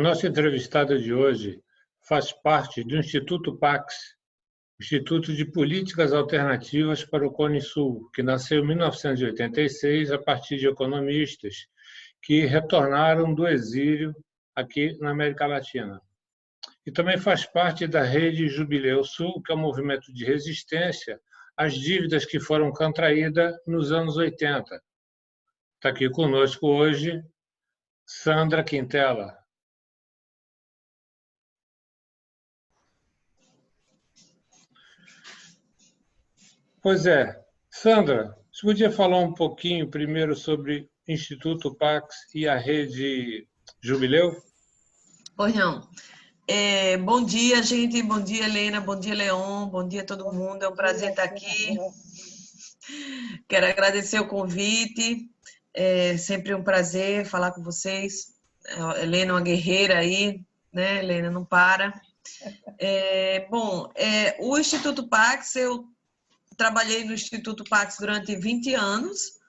nossa entrevistada de hoje faz parte do Instituto PAX, Instituto de Políticas Alternativas para o Cone Sul, que nasceu em 1986 a partir de economistas que retornaram do exílio aqui na América Latina. E também faz parte da Rede Jubileu Sul, que é um movimento de resistência às dívidas que foram contraídas nos anos 80. Está aqui conosco hoje Sandra Quintela. Pois é. Sandra, você podia falar um pouquinho primeiro sobre o Instituto PAX e a Rede Jubileu? Pois não. Bom dia, gente. Bom dia, Helena. Bom dia, Leon. Bom dia a todo mundo. É um prazer estar aqui. Quero agradecer o convite. É sempre um prazer falar com vocês. A Helena é uma guerreira aí, né, Helena? Não para. O Instituto PAX, eu trabalhei no Instituto PAX durante 20 anos.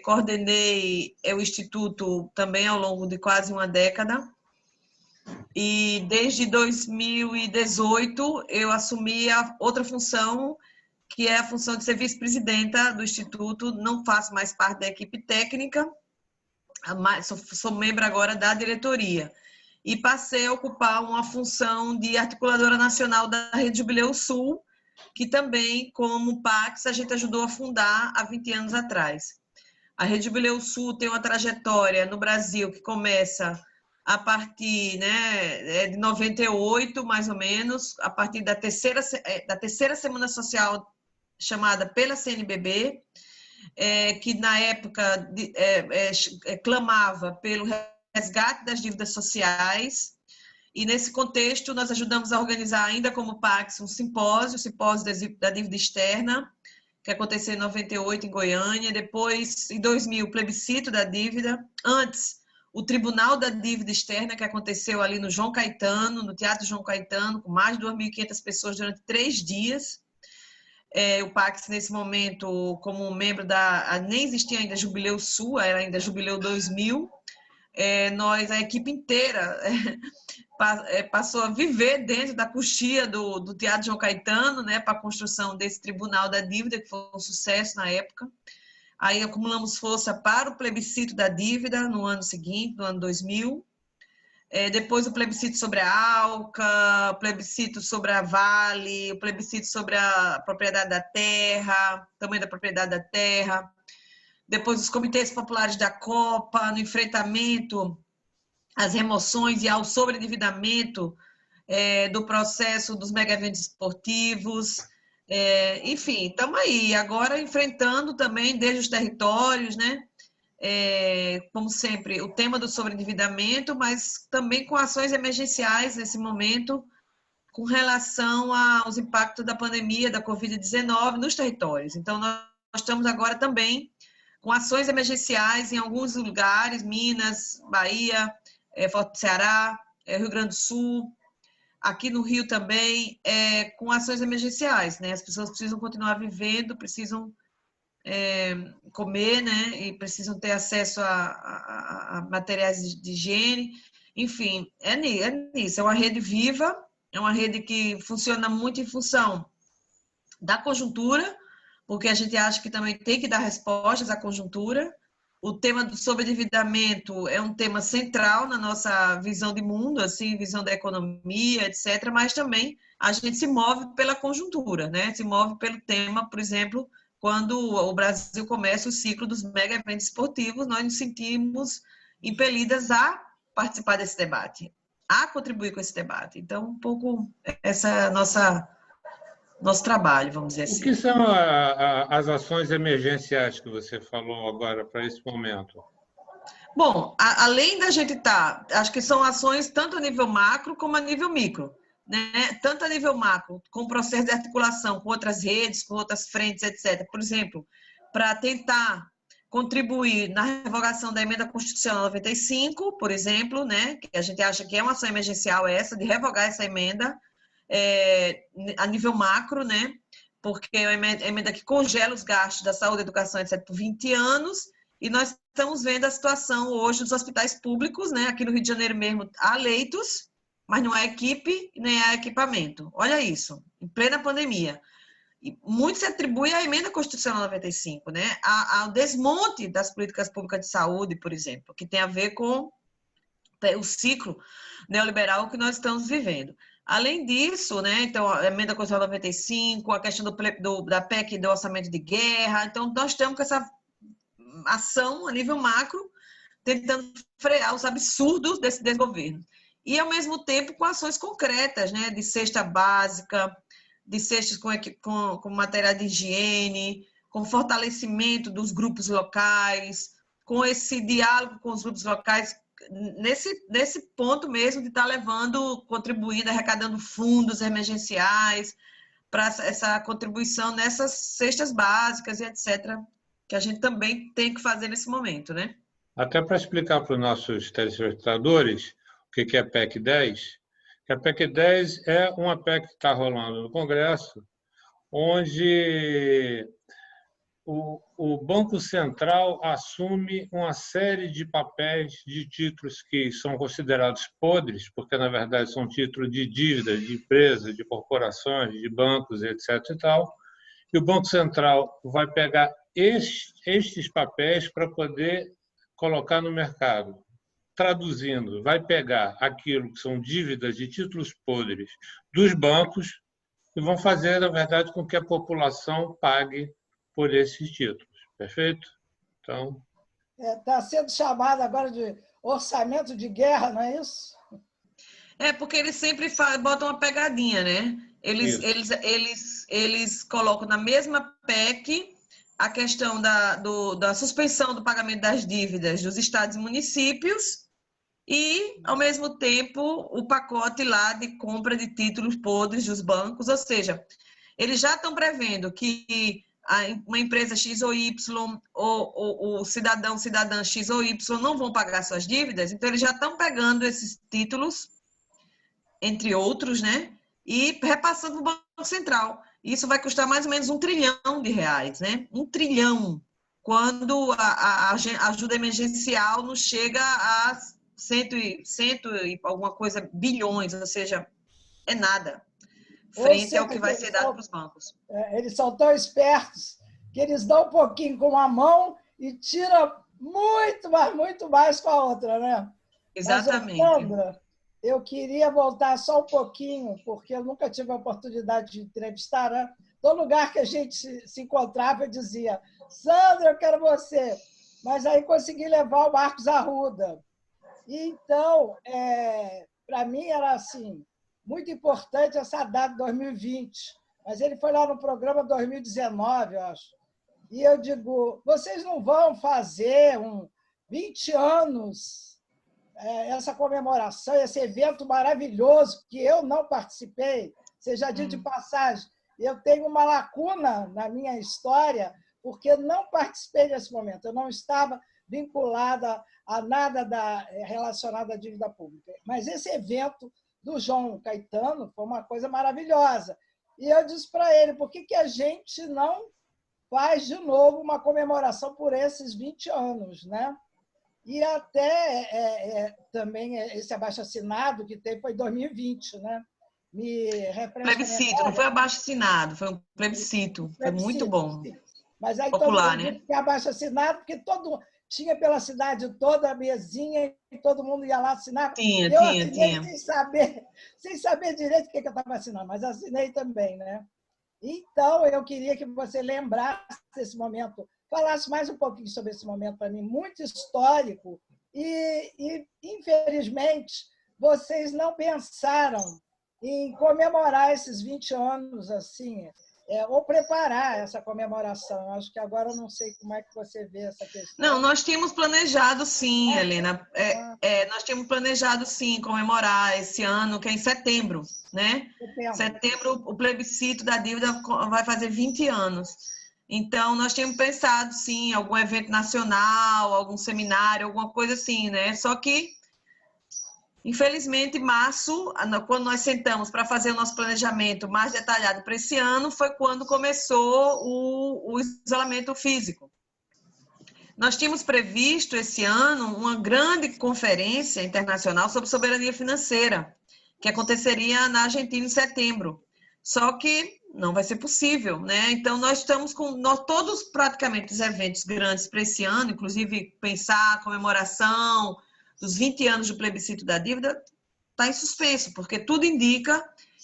Coordenei o Instituto também ao longo de quase uma década. E desde 2018 eu assumi a outra função, que é a função de ser vice-presidenta do Instituto. Não faço mais parte da equipe técnica, mas sou membro agora da diretoria. E passei a ocupar uma função de articuladora nacional da Rede Jubileu Sul, que também, como PAX, a gente ajudou a fundar há 20 anos atrás. A Rede Jubileu Sul tem uma trajetória no Brasil que começa a partir, né, de 98, mais ou menos, a partir da terceira Semana Social chamada pela CNBB, que na época clamava pelo resgate das dívidas sociais. E nesse contexto nós ajudamos a organizar, ainda como PAX, um simpósio da dívida externa, que aconteceu em 98 em Goiânia, depois em 2000 o plebiscito da dívida, antes o Tribunal da Dívida Externa, que aconteceu ali no João Caetano, no Teatro João Caetano, com mais de 2.500 pessoas durante 3 dias. O PAX, nesse momento, como membro nem existia ainda Jubileu Sul, era ainda Jubileu 2000, a equipe inteira passou a viver dentro da coxia do Teatro João Caetano, né, para a construção desse Tribunal da Dívida, que foi um sucesso na época. Aí acumulamos força para o plebiscito da dívida no ano seguinte, no ano 2000. Depois o plebiscito sobre a ALCA, o plebiscito sobre a Vale, o plebiscito sobre a propriedade da terra, tamanho da propriedade da terra. Depois os comitês populares da Copa, no enfrentamento às remoções e ao sobreendividamento do processo dos mega-eventos esportivos. Enfim, estamos aí, agora enfrentando também desde os territórios, né? Como sempre, o tema do sobreendividamento, mas também com ações emergenciais nesse momento, com relação aos impactos da pandemia da Covid-19 nos territórios. Então, nós estamos agora também com ações emergenciais em alguns lugares, Minas, Bahia, Ceará, Rio Grande do Sul, aqui no Rio também, com ações emergenciais, né? As pessoas precisam continuar vivendo, precisam comer, né? E precisam ter acesso a materiais de higiene. Enfim, é nisso. É uma rede viva, é uma rede que funciona muito em função da conjuntura, porque a gente acha que também tem que dar respostas à conjuntura. O tema do sobreendividamento é um tema central na nossa visão de mundo, assim, visão da economia, etc., mas também a gente se move pela conjuntura, né? Se move pelo tema, por exemplo, quando o Brasil começa o ciclo dos mega eventos esportivos, nós nos sentimos impelidas a participar desse debate, a contribuir com esse debate. Então, um pouco essa é a nosso trabalho, vamos dizer assim. O que são as ações emergenciais que você falou agora para esse momento? Bom, além da gente acho que são ações tanto a nível macro como a nível micro, né? Tanto a nível macro, com o processo de articulação com outras redes, com outras frentes, etc. Por exemplo, para tentar contribuir na revogação da emenda constitucional 95, por exemplo, né? Que a gente acha que é uma ação emergencial essa, de revogar essa emenda, a nível macro, né? Porque é uma emenda que congela os gastos da saúde, educação, etc., por 20 anos, e nós estamos vendo a situação hoje dos hospitais públicos, né? Aqui no Rio de Janeiro mesmo há leitos, mas não há equipe nem há equipamento. Olha isso, em plena pandemia. E muito se atribui à emenda constitucional 95, né? Ao desmonte das políticas públicas de saúde, por exemplo, que tem a ver com o ciclo neoliberal que nós estamos vivendo. Além disso, né, então, a emenda constitucional 95, a questão da PEC do orçamento de guerra, então nós estamos com essa ação a nível macro, tentando frear os absurdos desse desgoverno. E, ao mesmo tempo, com ações concretas, né, de cesta básica, de cestas com material de higiene, com fortalecimento dos grupos locais, com esse diálogo com os grupos locais, nesse ponto mesmo de estar levando, contribuindo, arrecadando fundos emergenciais para essa contribuição nessas cestas básicas e etc., que a gente também tem que fazer nesse momento, né? Até para explicar para os nossos telespectadores o que é a PEC 10, a PEC 10 é uma PEC que está rolando no Congresso, onde o Banco Central assume uma série de papéis de títulos que são considerados podres, porque, na verdade, são títulos de dívida de empresas, de corporações, de bancos, etc. e tal. E o Banco Central vai pegar estes papéis para poder colocar no mercado. Traduzindo, vai pegar aquilo que são dívidas de títulos podres dos bancos e vão fazer, na verdade, com que a população pague por esses títulos. Perfeito? Então, está sendo chamado agora de orçamento de guerra, não é isso? Porque eles sempre botam uma pegadinha, né? Eles colocam na mesma PEC a questão da suspensão do pagamento das dívidas dos estados e municípios e, ao mesmo tempo, o pacote lá de compra de títulos podres dos bancos, ou seja, eles já estão prevendo que uma empresa X ou Y, ou o cidadã X ou Y não vão pagar suas dívidas, então eles já estão pegando esses títulos, entre outros, né, e repassando para o Banco Central. Isso vai custar mais ou menos R$1 trilhão, né? 1 trilhão, quando a ajuda emergencial não chega a 100 e alguma coisa bilhões, ou seja, é nada, frente ao que vai ser dado para os bancos. Eles são tão espertos que eles dão um pouquinho com uma mão e tiram muito mais com a outra, né? Exatamente. Mas, Sandra, eu queria voltar só um pouquinho, porque eu nunca tive a oportunidade de entrevistar, né? Todo lugar que a gente se encontrava, eu dizia, Sandra, eu quero você. Mas aí consegui levar o Marcos Arruda. E, então, para mim era assim, muito importante essa data de 2020. Mas ele foi lá no programa 2019, eu acho. E eu digo, vocês não vão fazer 20 anos essa comemoração, esse evento maravilhoso que eu não participei, seja dito de passagem, eu tenho uma lacuna na minha história porque não participei desse momento, eu não estava vinculada a nada relacionado à dívida pública. Mas esse evento do João Caetano foi uma coisa maravilhosa. E eu disse para ele, por que a gente não faz de novo uma comemoração por esses 20 anos, né? E até também esse abaixo-assinado que teve foi em 2020, né? Plebiscito, não foi abaixo-assinado, foi um plebiscito, foi muito bom. Mas aí popular, todo mundo que abaixo-assinado, porque tinha pela cidade toda a mesinha e todo mundo ia lá assinar. Tinha. Sem saber direito o que eu estava assinando, mas assinei também, né? Então, eu queria que você lembrasse esse momento, falasse mais um pouquinho sobre esse momento para mim, muito histórico, e infelizmente, vocês não pensaram em comemorar esses 20 anos assim, ou preparar essa comemoração. Acho que agora eu não sei como é que você vê essa questão. Não, nós tínhamos planejado sim, Helena. Nós tínhamos planejado sim comemorar esse ano, que é em setembro, né? Setembro, o plebiscito da dívida vai fazer 20 anos. Então, nós tínhamos pensado sim em algum evento nacional, algum seminário, alguma coisa assim, né? Só que, infelizmente, março, quando nós sentamos para fazer o nosso planejamento mais detalhado para esse ano, foi quando começou o isolamento físico. Nós tínhamos previsto esse ano uma grande conferência internacional sobre soberania financeira, que aconteceria na Argentina em setembro. Só que não vai ser possível, né? Então, nós estamos com todos praticamente os eventos grandes para esse ano, inclusive pensar a comemoração dos 20 anos do plebiscito da dívida, está em suspenso, porque tudo indica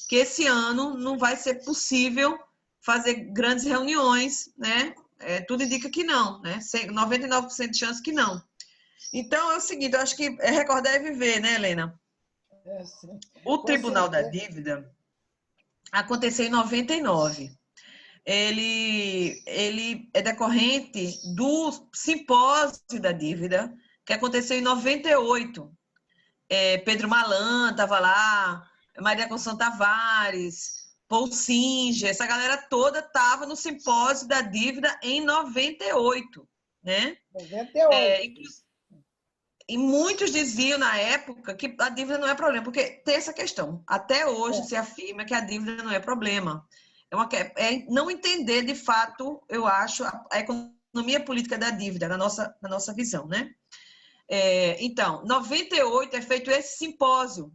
que esse ano não vai ser possível fazer grandes reuniões, né? Tudo indica que não, né? 99% de chance que não. Então, é o seguinte, eu acho que recordar é viver, né, Helena? Sim. O Tribunal da Dívida aconteceu em 99. Ele é decorrente do simpósio da dívida, que aconteceu em 98. Pedro Malan estava lá, Maria Conceição Tavares, Paul Singer, essa galera toda estava no simpósio da dívida em 98, né? 98. E muitos diziam na época que a dívida não é problema, porque tem essa questão. Até hoje se afirma que a dívida não é problema. É não entender, de fato, eu acho, a economia política da dívida, na nossa visão, né? Então, em 98 é feito esse simpósio,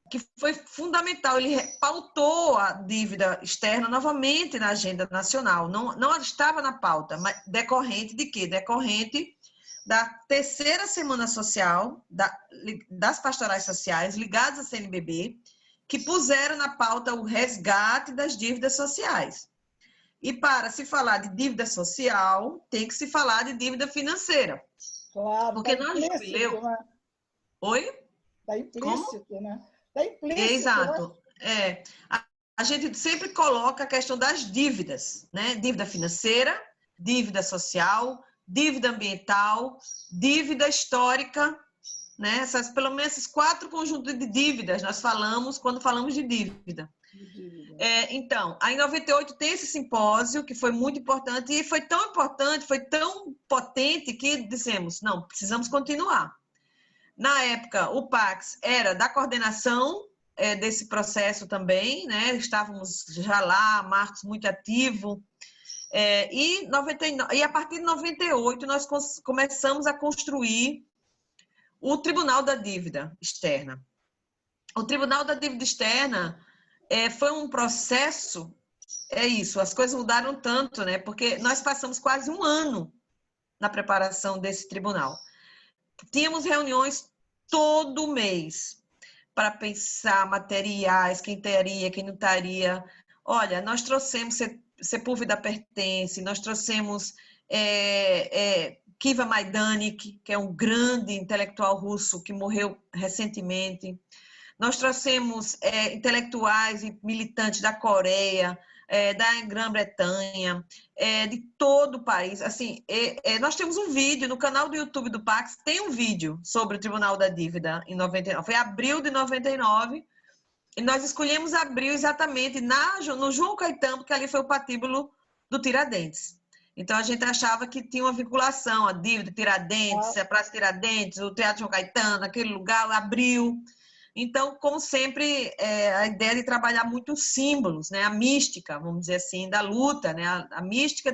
que foi fundamental. Ele pautou a dívida externa novamente na agenda nacional. Não estava na pauta, mas decorrente de quê? Decorrente da terceira semana social, das pastorais sociais ligadas à CNBB, que puseram na pauta o resgate das dívidas sociais. E para se falar de dívida social, tem que se falar de dívida financeira. Claro, porque tá no jubileu... Né? Oi? Está implícito, Como? né? Está implícito. Exato. Né? A gente sempre coloca a questão das dívidas, né? Dívida financeira, dívida social, dívida ambiental, dívida histórica, né? Pelo menos esses 4 conjuntos de dívidas nós falamos quando falamos de dívida. Então, aí em 98 tem esse simpósio, que foi muito importante, e foi tão importante, foi tão potente, que dissemos, não, precisamos continuar. Na época, o Pax era da coordenação desse processo também, né? Estávamos já lá, Marcos muito ativo, e a partir de 98 nós começamos a construir o Tribunal da Dívida Externa. O Tribunal da Dívida Externa foi um processo, as coisas mudaram tanto, né? Porque nós passamos quase um ano na preparação desse tribunal. Tínhamos reuniões todo mês para pensar materiais, quem teria, quem não estaria. Olha, nós trouxemos Sepúlveda Pertence, nós trouxemos Kiva Majdanek, que é um grande intelectual russo que morreu recentemente. Nós trouxemos intelectuais e militantes da Coreia, da Grã-Bretanha, de todo o país. Assim, nós temos um vídeo no canal do YouTube do Pax, tem um vídeo sobre o Tribunal da Dívida em 99. Foi abril de 99, e nós escolhemos abril exatamente no João Caetano, porque ali foi o patíbulo do Tiradentes. Então, a gente achava que tinha uma vinculação, a dívida, Tiradentes, a Praça Tiradentes, o Teatro João Caetano, aquele lugar, abril. Então, como sempre, a ideia de trabalhar muito os símbolos, né? A mística, vamos dizer assim, da luta, né? A mística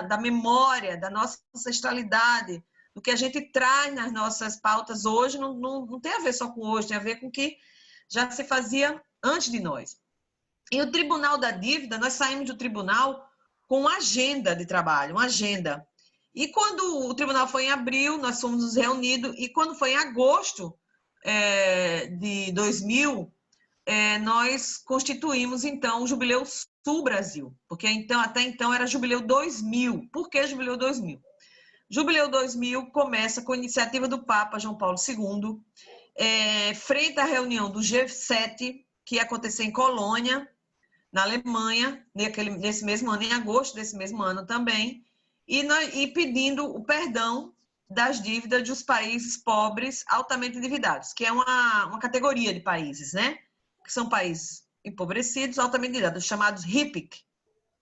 da memória, da nossa ancestralidade, do que a gente traz nas nossas pautas hoje, não tem a ver só com hoje, tem a ver com o que já se fazia antes de nós. E o Tribunal da Dívida, nós saímos do tribunal com uma agenda de trabalho, uma agenda. E quando o tribunal foi em abril, nós fomos nos reunidos, e quando foi em agosto de 2000, nós constituímos, então, o Jubileu Sul Brasil, porque até então era Jubileu 2000. Por que Jubileu 2000? Jubileu 2000 começa com a iniciativa do Papa João Paulo II, frente à reunião do G7, que ia acontecer em Colônia, na Alemanha, nesse mesmo ano, em agosto desse mesmo ano também, e pedindo o perdão das dívidas dos países pobres altamente endividados, que é uma categoria de países, né? Que são países empobrecidos, altamente endividados, chamados HIPC,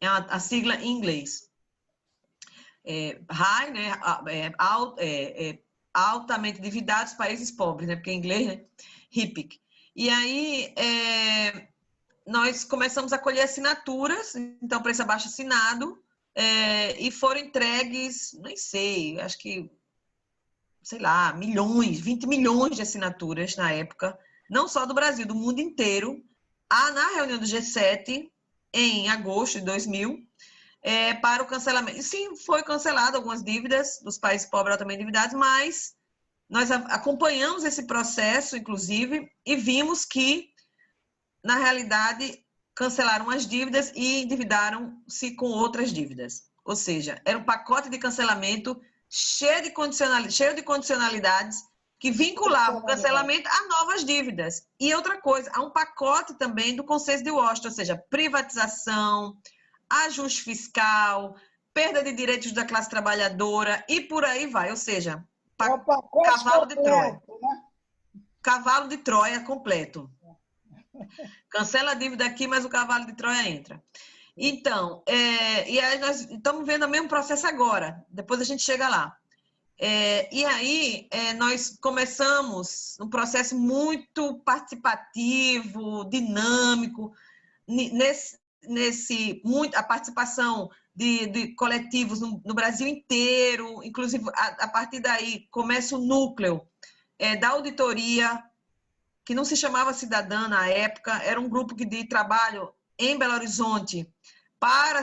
é a sigla em inglês. High, né? Altamente endividados, países pobres, né? Porque em inglês, né? HIPC. E aí, nós começamos a colher assinaturas, então, para esse abaixo-assinado, e foram entregues, nem sei, acho que, sei lá, milhões, 20 milhões de assinaturas na época, não só do Brasil, do mundo inteiro, na reunião do G7, em agosto de 2000, para o cancelamento. E sim, foi cancelado algumas dívidas dos países pobres altamente endividados, mas nós acompanhamos esse processo, inclusive, e vimos que, na realidade, cancelaram as dívidas e endividaram-se com outras dívidas. Ou seja, era um pacote de cancelamento cheio de condicionalidades que vinculavam o cancelamento a novas dívidas. E outra coisa, há um pacote também do Consenso de Washington, ou seja, privatização, ajuste fiscal, perda de direitos da classe trabalhadora e por aí vai. Ou seja, cavalo de Troia. Né? Cavalo de Troia completo. Cancela a dívida aqui, mas o cavalo de Troia entra. Então, e aí nós estamos vendo o mesmo processo agora. Depois a gente chega lá. E aí nós começamos um processo muito participativo, dinâmico, a participação de coletivos no Brasil inteiro, inclusive a partir daí começa o núcleo da auditoria, que não se chamava Cidadã na época, era um grupo de trabalho em Belo Horizonte para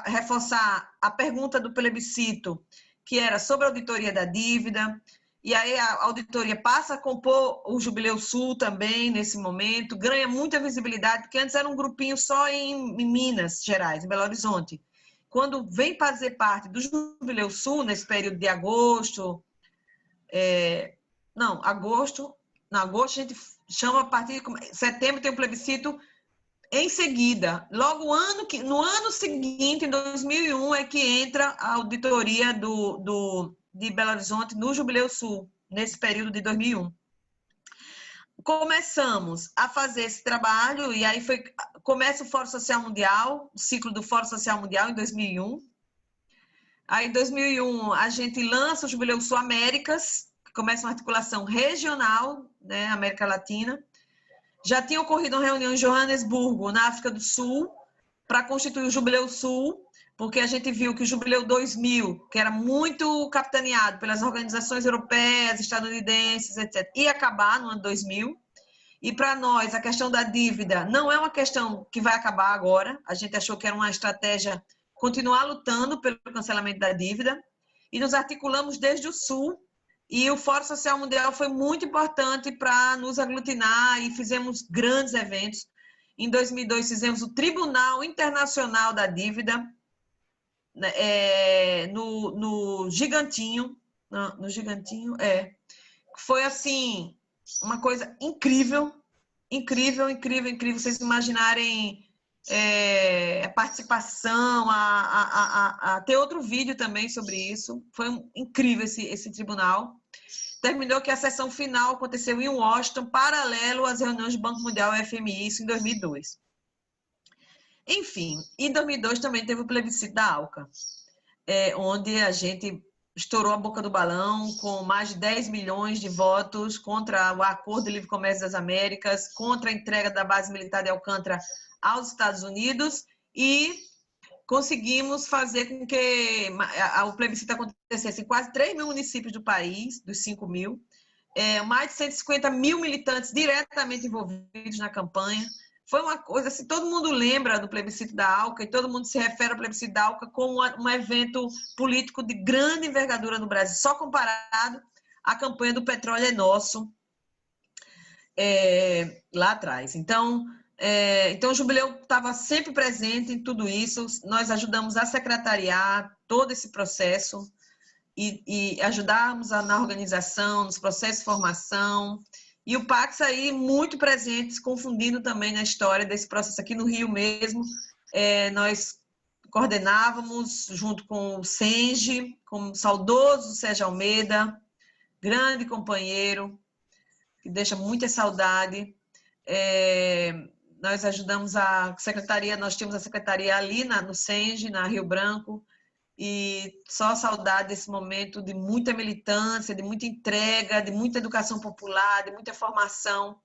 reforçar a pergunta do plebiscito, que era sobre a auditoria da dívida, e aí a auditoria passa a compor o Jubileu Sul também, nesse momento, ganha muita visibilidade, porque antes era um grupinho só em Minas Gerais, em Belo Horizonte. Quando vem fazer parte do Jubileu Sul, nesse período de agosto, agosto a gente chama a partir de setembro, tem um plebiscito em seguida. Logo no ano seguinte, em 2001, é que entra a auditoria de Belo Horizonte no Jubileu Sul, nesse período de 2001. Começamos a fazer esse trabalho e aí começa o Fórum Social Mundial, o ciclo do Fórum Social Mundial em 2001. Aí em 2001 a gente lança o Jubileu Sul Américas, que começa uma articulação regional, né, América Latina. Já tinha ocorrido uma reunião em Joanesburgo, na África do Sul, para constituir o Jubileu Sul, porque a gente viu que o Jubileu 2000, que era muito capitaneado pelas organizações europeias, estadunidenses, etc., ia acabar no ano 2000. E para nós, a questão da dívida não é uma questão que vai acabar agora. A gente achou que era uma estratégia continuar lutando pelo cancelamento da dívida. E nos articulamos desde o Sul. E o Fórum Social Mundial foi muito importante para nos aglutinar e fizemos grandes eventos. Em 2002, fizemos o Tribunal Internacional da Dívida, no Gigantinho. Foi, assim, uma coisa incrível, incrível, incrível, incrível. Vocês imaginarem a participação, ter outro vídeo também sobre isso. Foi incrível esse tribunal. Terminou que a sessão final aconteceu em Washington, paralelo às reuniões do Banco Mundial e FMI, isso em 2002. Enfim, em 2002 também teve o plebiscito da ALCA, onde a gente estourou a boca do balão com mais de 10 milhões de votos contra o Acordo de Livre Comércio das Américas, contra a entrega da base militar de Alcântara aos Estados Unidos e conseguimos fazer com que o plebiscito acontecesse em quase 3 mil municípios do país, dos 5 mil, mais de 150 mil militantes diretamente envolvidos na campanha. Foi uma coisa assim, todo mundo lembra do plebiscito da ALCA e todo mundo se refere ao plebiscito da ALCA como um evento político de grande envergadura no Brasil, só comparado à campanha do Petróleo é Nosso, lá atrás. Então, o Jubileu estava sempre presente em tudo isso, nós ajudamos a secretariar todo esse processo e ajudamos na organização, nos processos de formação, e o Pax aí muito presente, se confundindo também na história desse processo aqui no Rio mesmo. Nós coordenávamos junto com o Senge, com o saudoso Sérgio Almeida, grande companheiro, que deixa muita saudade. Nós ajudamos a secretaria, nós tínhamos a secretaria ali no Senge, na Rio Branco, e só saudade desse momento de muita militância, de muita entrega, de muita educação popular, de muita formação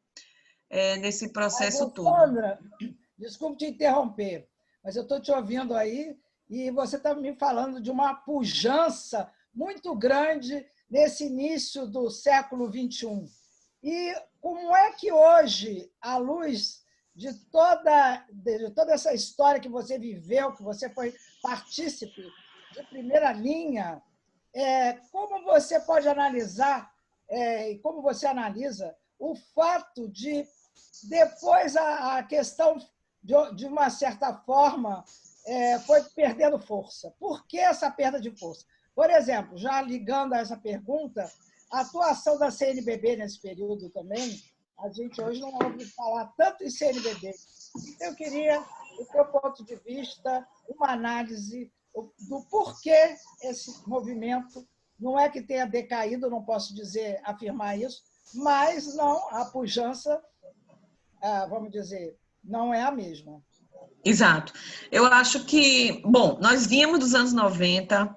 nesse processo todo. Sandra, desculpe te interromper, mas eu estou te ouvindo aí E você está me falando de uma pujança muito grande nesse início do século XXI. E como é que hoje, à luz de toda essa história que você viveu, que você foi partícipe de primeira linha, como você pode analisar, e como você analisa, o fato de, depois, a questão, de uma certa forma, foi perdendo força? Por que essa perda de força? Por exemplo, já ligando a essa pergunta, a atuação da CNBB nesse período também, a gente hoje não ouve falar tanto em CNBB. Eu queria, do seu ponto de vista, uma análise do porquê esse movimento, não é que tenha decaído, não posso dizer, afirmar isso, mas não, a pujança, vamos dizer, não é a mesma. Exato. Eu acho que, bom, nós vínhamos dos anos 90,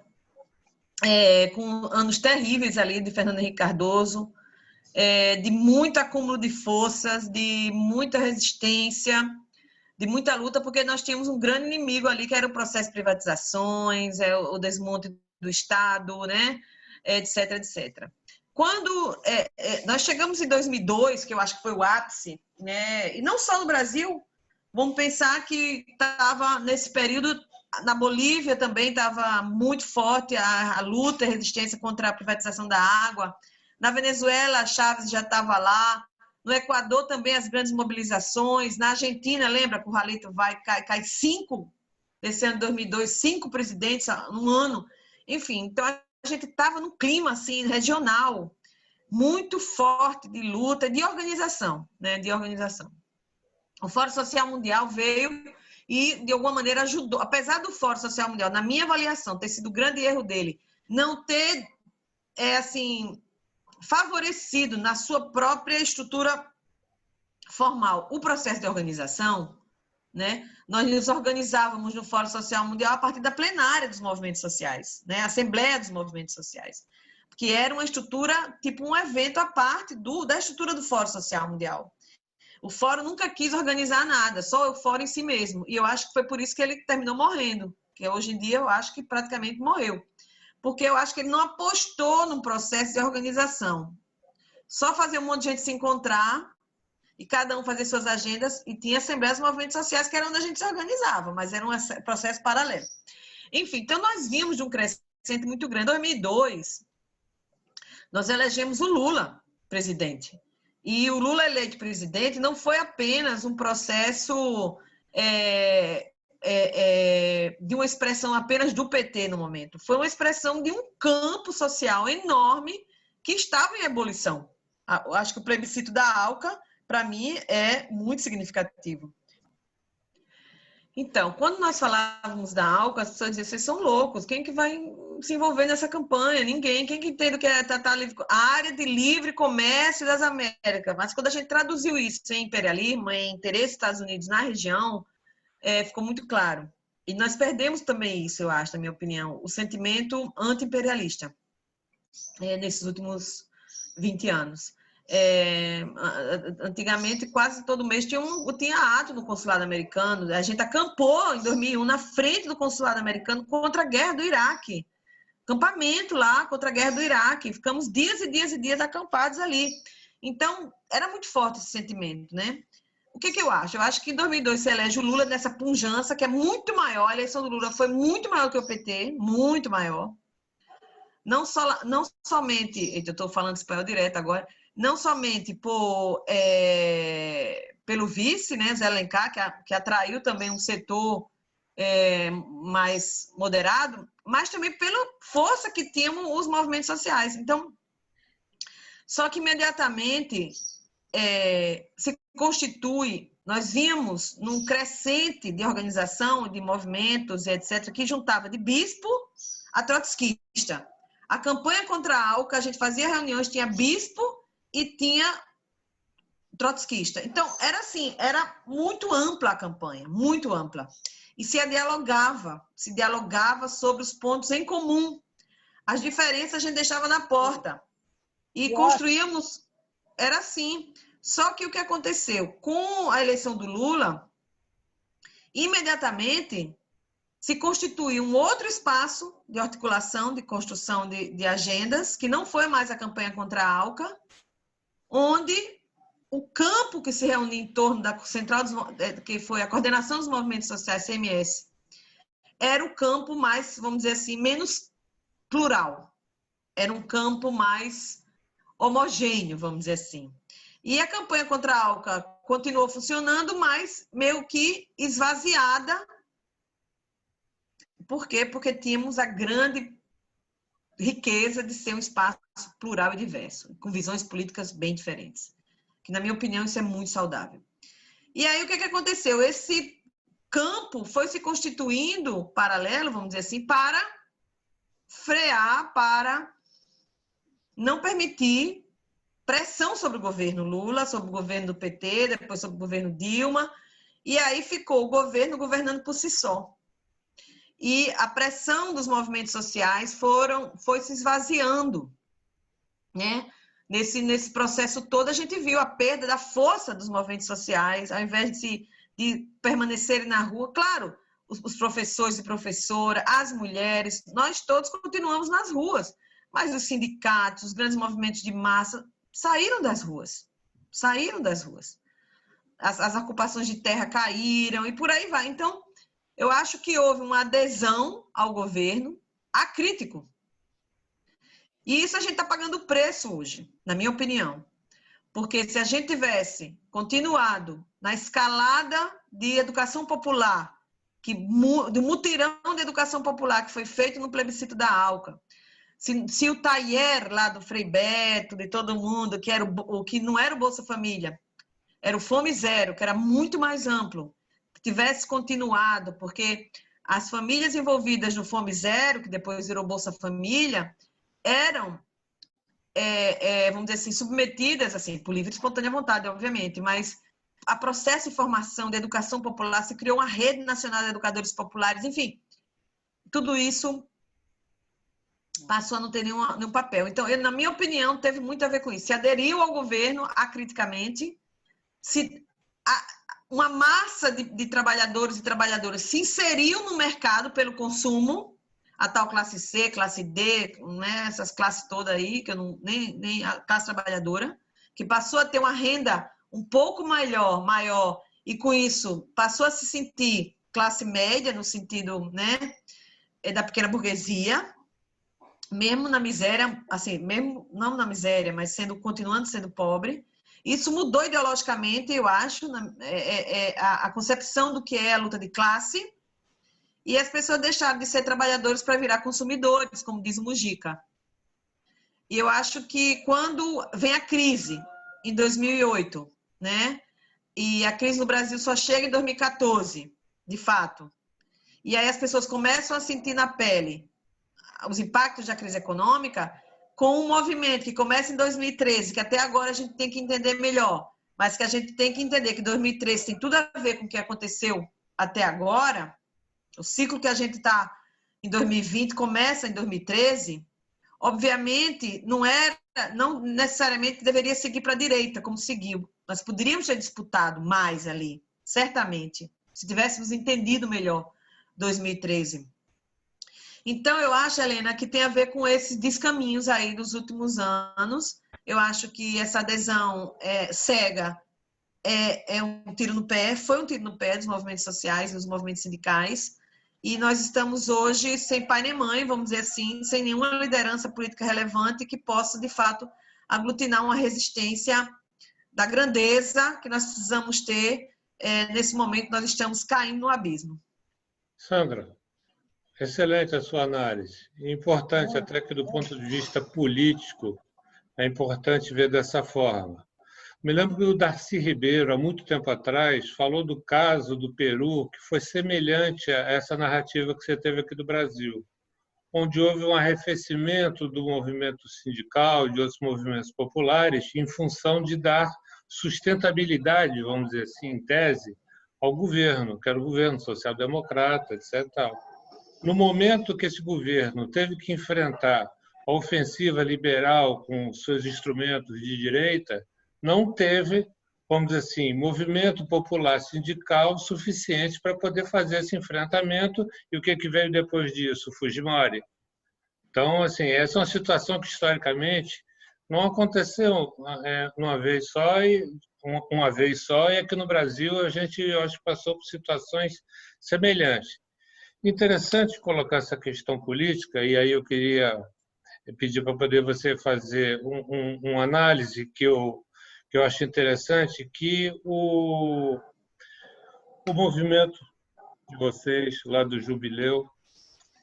com anos terríveis ali de Fernando Henrique Cardoso, de muito acúmulo de forças, de muita resistência, de muita luta, porque nós tínhamos um grande inimigo ali, que era o processo de privatizações, o desmonte do Estado, né? Etc, etc. Quando nós chegamos em 2002, que eu acho que foi o ápice, né? E não só no Brasil, vamos pensar que estava nesse período, na Bolívia também estava muito forte a luta e a resistência contra a privatização da água. Na Venezuela, Chávez já estava lá. No Equador também as grandes mobilizações. Na Argentina, lembra que o Ralito cai 5, desse ano de 2002, 5 presidentes num ano. Enfim, então a gente estava num clima assim, regional, muito forte de luta, de organização, né? De organização. O Fórum Social Mundial veio e, de alguma maneira, ajudou. Apesar do Fórum Social Mundial, na minha avaliação, ter sido o grande erro dele, não ter, assim, favorecido na sua própria estrutura formal o processo de organização, né? Nós nos organizávamos no Fórum Social Mundial a partir da plenária dos movimentos sociais, né? A Assembleia dos Movimentos Sociais, que era uma estrutura, tipo um evento à parte da estrutura do Fórum Social Mundial. O Fórum nunca quis organizar nada, só o Fórum em si mesmo. E eu acho que foi por isso que ele terminou morrendo, que hoje em dia eu acho que praticamente morreu. Porque eu acho que ele não apostou num processo de organização. Só fazer um monte de gente se encontrar e cada um fazer suas agendas, e tinha assembleias de movimentos sociais que era onde a gente se organizava, mas era um processo paralelo. Enfim, então nós vimos de um crescente muito grande. Em 2002, nós elegemos o Lula presidente. E o Lula eleito presidente não foi apenas um processo de uma expressão apenas do PT no momento. Foi uma expressão de um campo social enorme que estava em ebulição. Acho que o plebiscito da ALCA, para mim, é muito significativo. Então, quando nós falávamos da ALCA, as pessoas diziam, vocês são loucos, quem que vai se envolver nessa campanha? Ninguém. Quem que entende o que é a área de livre comércio das Américas? Mas quando a gente traduziu isso em imperialismo, em interesse dos Estados Unidos na região, ficou muito claro. E nós perdemos também isso, eu acho, na minha opinião, o sentimento anti-imperialista nesses últimos 20 anos. Antigamente, quase todo mês tinha ato no consulado americano. A gente acampou em 2001 na frente do consulado americano contra a guerra do Iraque. Acampamento lá contra a guerra do Iraque. Ficamos dias e dias e dias acampados ali. Então, era muito forte esse sentimento, né? O que eu acho? Eu acho que em 2002 se elege o Lula nessa pujança, que é muito maior. A eleição do Lula foi muito maior que o PT, muito maior. Não somente, eu estou falando espanhol direto agora, não somente pelo vice, né, Zé Alencar, que atraiu também um setor mais moderado, mas também pela força que tinham os movimentos sociais. Então, só que imediatamente se constitui, nós vimos num crescente de organização, de movimentos, etc., que juntava de bispo a trotskista. A campanha contra a ALCA, a gente fazia reuniões, tinha bispo e tinha trotskista. Então, era assim, era muito ampla a campanha, muito ampla. E se dialogava sobre os pontos em comum. As diferenças a gente deixava na porta. E construíamos, era assim. Só que o que aconteceu? Com a eleição do Lula, imediatamente se constitui um outro espaço de articulação, de construção de agendas, que não foi mais a campanha contra a ALCA, onde o campo que se reuniu em torno da central, que foi a coordenação dos movimentos sociais, CMS, era o campo mais, vamos dizer assim, menos plural. Era um campo mais homogêneo, vamos dizer assim. E a campanha contra a ALCA continuou funcionando, mas meio que esvaziada. Por quê? Porque tínhamos a grande riqueza de ser um espaço plural e diverso, com visões políticas bem diferentes. Que, na minha opinião, isso é muito saudável. E aí, o que aconteceu? Esse campo foi se constituindo paralelo, vamos dizer assim, para frear, para não permitir pressão sobre o governo Lula, sobre o governo do PT, depois sobre o governo Dilma, e aí ficou o governo governando por si só. E a pressão dos movimentos sociais foi se esvaziando, né? Nesse processo todo, a gente viu a perda da força dos movimentos sociais, ao invés de permanecerem na rua. Claro, os professores e professoras, as mulheres, nós todos continuamos nas ruas, mas os sindicatos, os grandes movimentos de massa saíram das ruas, As ocupações de terra caíram e por aí vai. Então, eu acho que houve uma adesão ao governo acrítico. E isso a gente está pagando preço hoje, na minha opinião. Porque se a gente tivesse continuado na escalada de educação popular, do mutirão de educação popular que foi feito no plebiscito da ALCA, se o taller lá do Frei Beto, de todo mundo, que não era o Bolsa Família, era o Fome Zero, que era muito mais amplo, tivesse continuado, porque as famílias envolvidas no Fome Zero, que depois virou Bolsa Família, eram, vamos dizer assim, submetidas, assim, por livre e espontânea vontade, obviamente, mas a processo de formação de educação popular, se criou uma rede nacional de educadores populares, enfim, tudo isso passou a não ter nenhum papel. Então, na minha opinião, teve muito a ver com isso. Se aderiu ao governo acriticamente, uma massa de trabalhadores e trabalhadoras se inseriu no mercado pelo consumo, a tal classe C, classe D, né, essas classes todas aí, que eu não, nem a classe trabalhadora, que passou a ter uma renda um pouco maior, e com isso passou a se sentir classe média, no sentido, né, da pequena burguesia, mesmo na miséria, assim, mesmo não na miséria, mas continuando sendo pobre. Isso mudou ideologicamente, eu acho, a concepção do que é a luta de classe, e as pessoas deixaram de ser trabalhadores para virar consumidores, como diz o Mujica. E eu acho que quando vem a crise, em 2008, né? E a crise no Brasil só chega em 2014, de fato. E aí as pessoas começam a sentir na pele os impactos da crise econômica, com um movimento que começa em 2013, que até agora a gente tem que entender melhor, mas que a gente tem que entender que 2013 tem tudo a ver com o que aconteceu até agora. O ciclo que a gente está em 2020 começa em 2013, obviamente não necessariamente deveria seguir para a direita, como seguiu. Nós poderíamos ter disputado mais ali, certamente, se tivéssemos entendido melhor 2013. Então, eu acho, Helena, que tem a ver com esses descaminhos aí dos últimos anos. Eu acho que essa adesão cega é um tiro no pé, foi um tiro no pé dos movimentos sociais, dos movimentos sindicais, e nós estamos hoje sem pai nem mãe, vamos dizer assim, sem nenhuma liderança política relevante que possa, de fato, aglutinar uma resistência da grandeza que nós precisamos ter. Nesse momento, nós estamos caindo no abismo. Sandra, excelente a sua análise. Importante até que do ponto de vista político, é importante ver dessa forma. Me lembro que o Darcy Ribeiro, há muito tempo atrás, falou do caso do Peru, que foi semelhante a essa narrativa que você teve aqui do Brasil, onde houve um arrefecimento do movimento sindical e de outros movimentos populares em função de dar sustentabilidade, vamos dizer assim, em tese, ao governo, que era o governo social-democrata, etc. No momento que esse governo teve que enfrentar a ofensiva liberal com seus instrumentos de direita, não teve vamos dizer assim, movimento popular sindical suficiente para poder fazer esse enfrentamento. E o que veio depois disso? Fujimori. Então, assim, essa é uma situação que, historicamente, não aconteceu uma vez só, e aqui no Brasil a gente, eu acho, passou por situações semelhantes. Interessante colocar essa questão política, e aí eu queria pedir para poder você fazer uma análise que eu acho interessante, que o movimento de vocês, lá do Jubileu,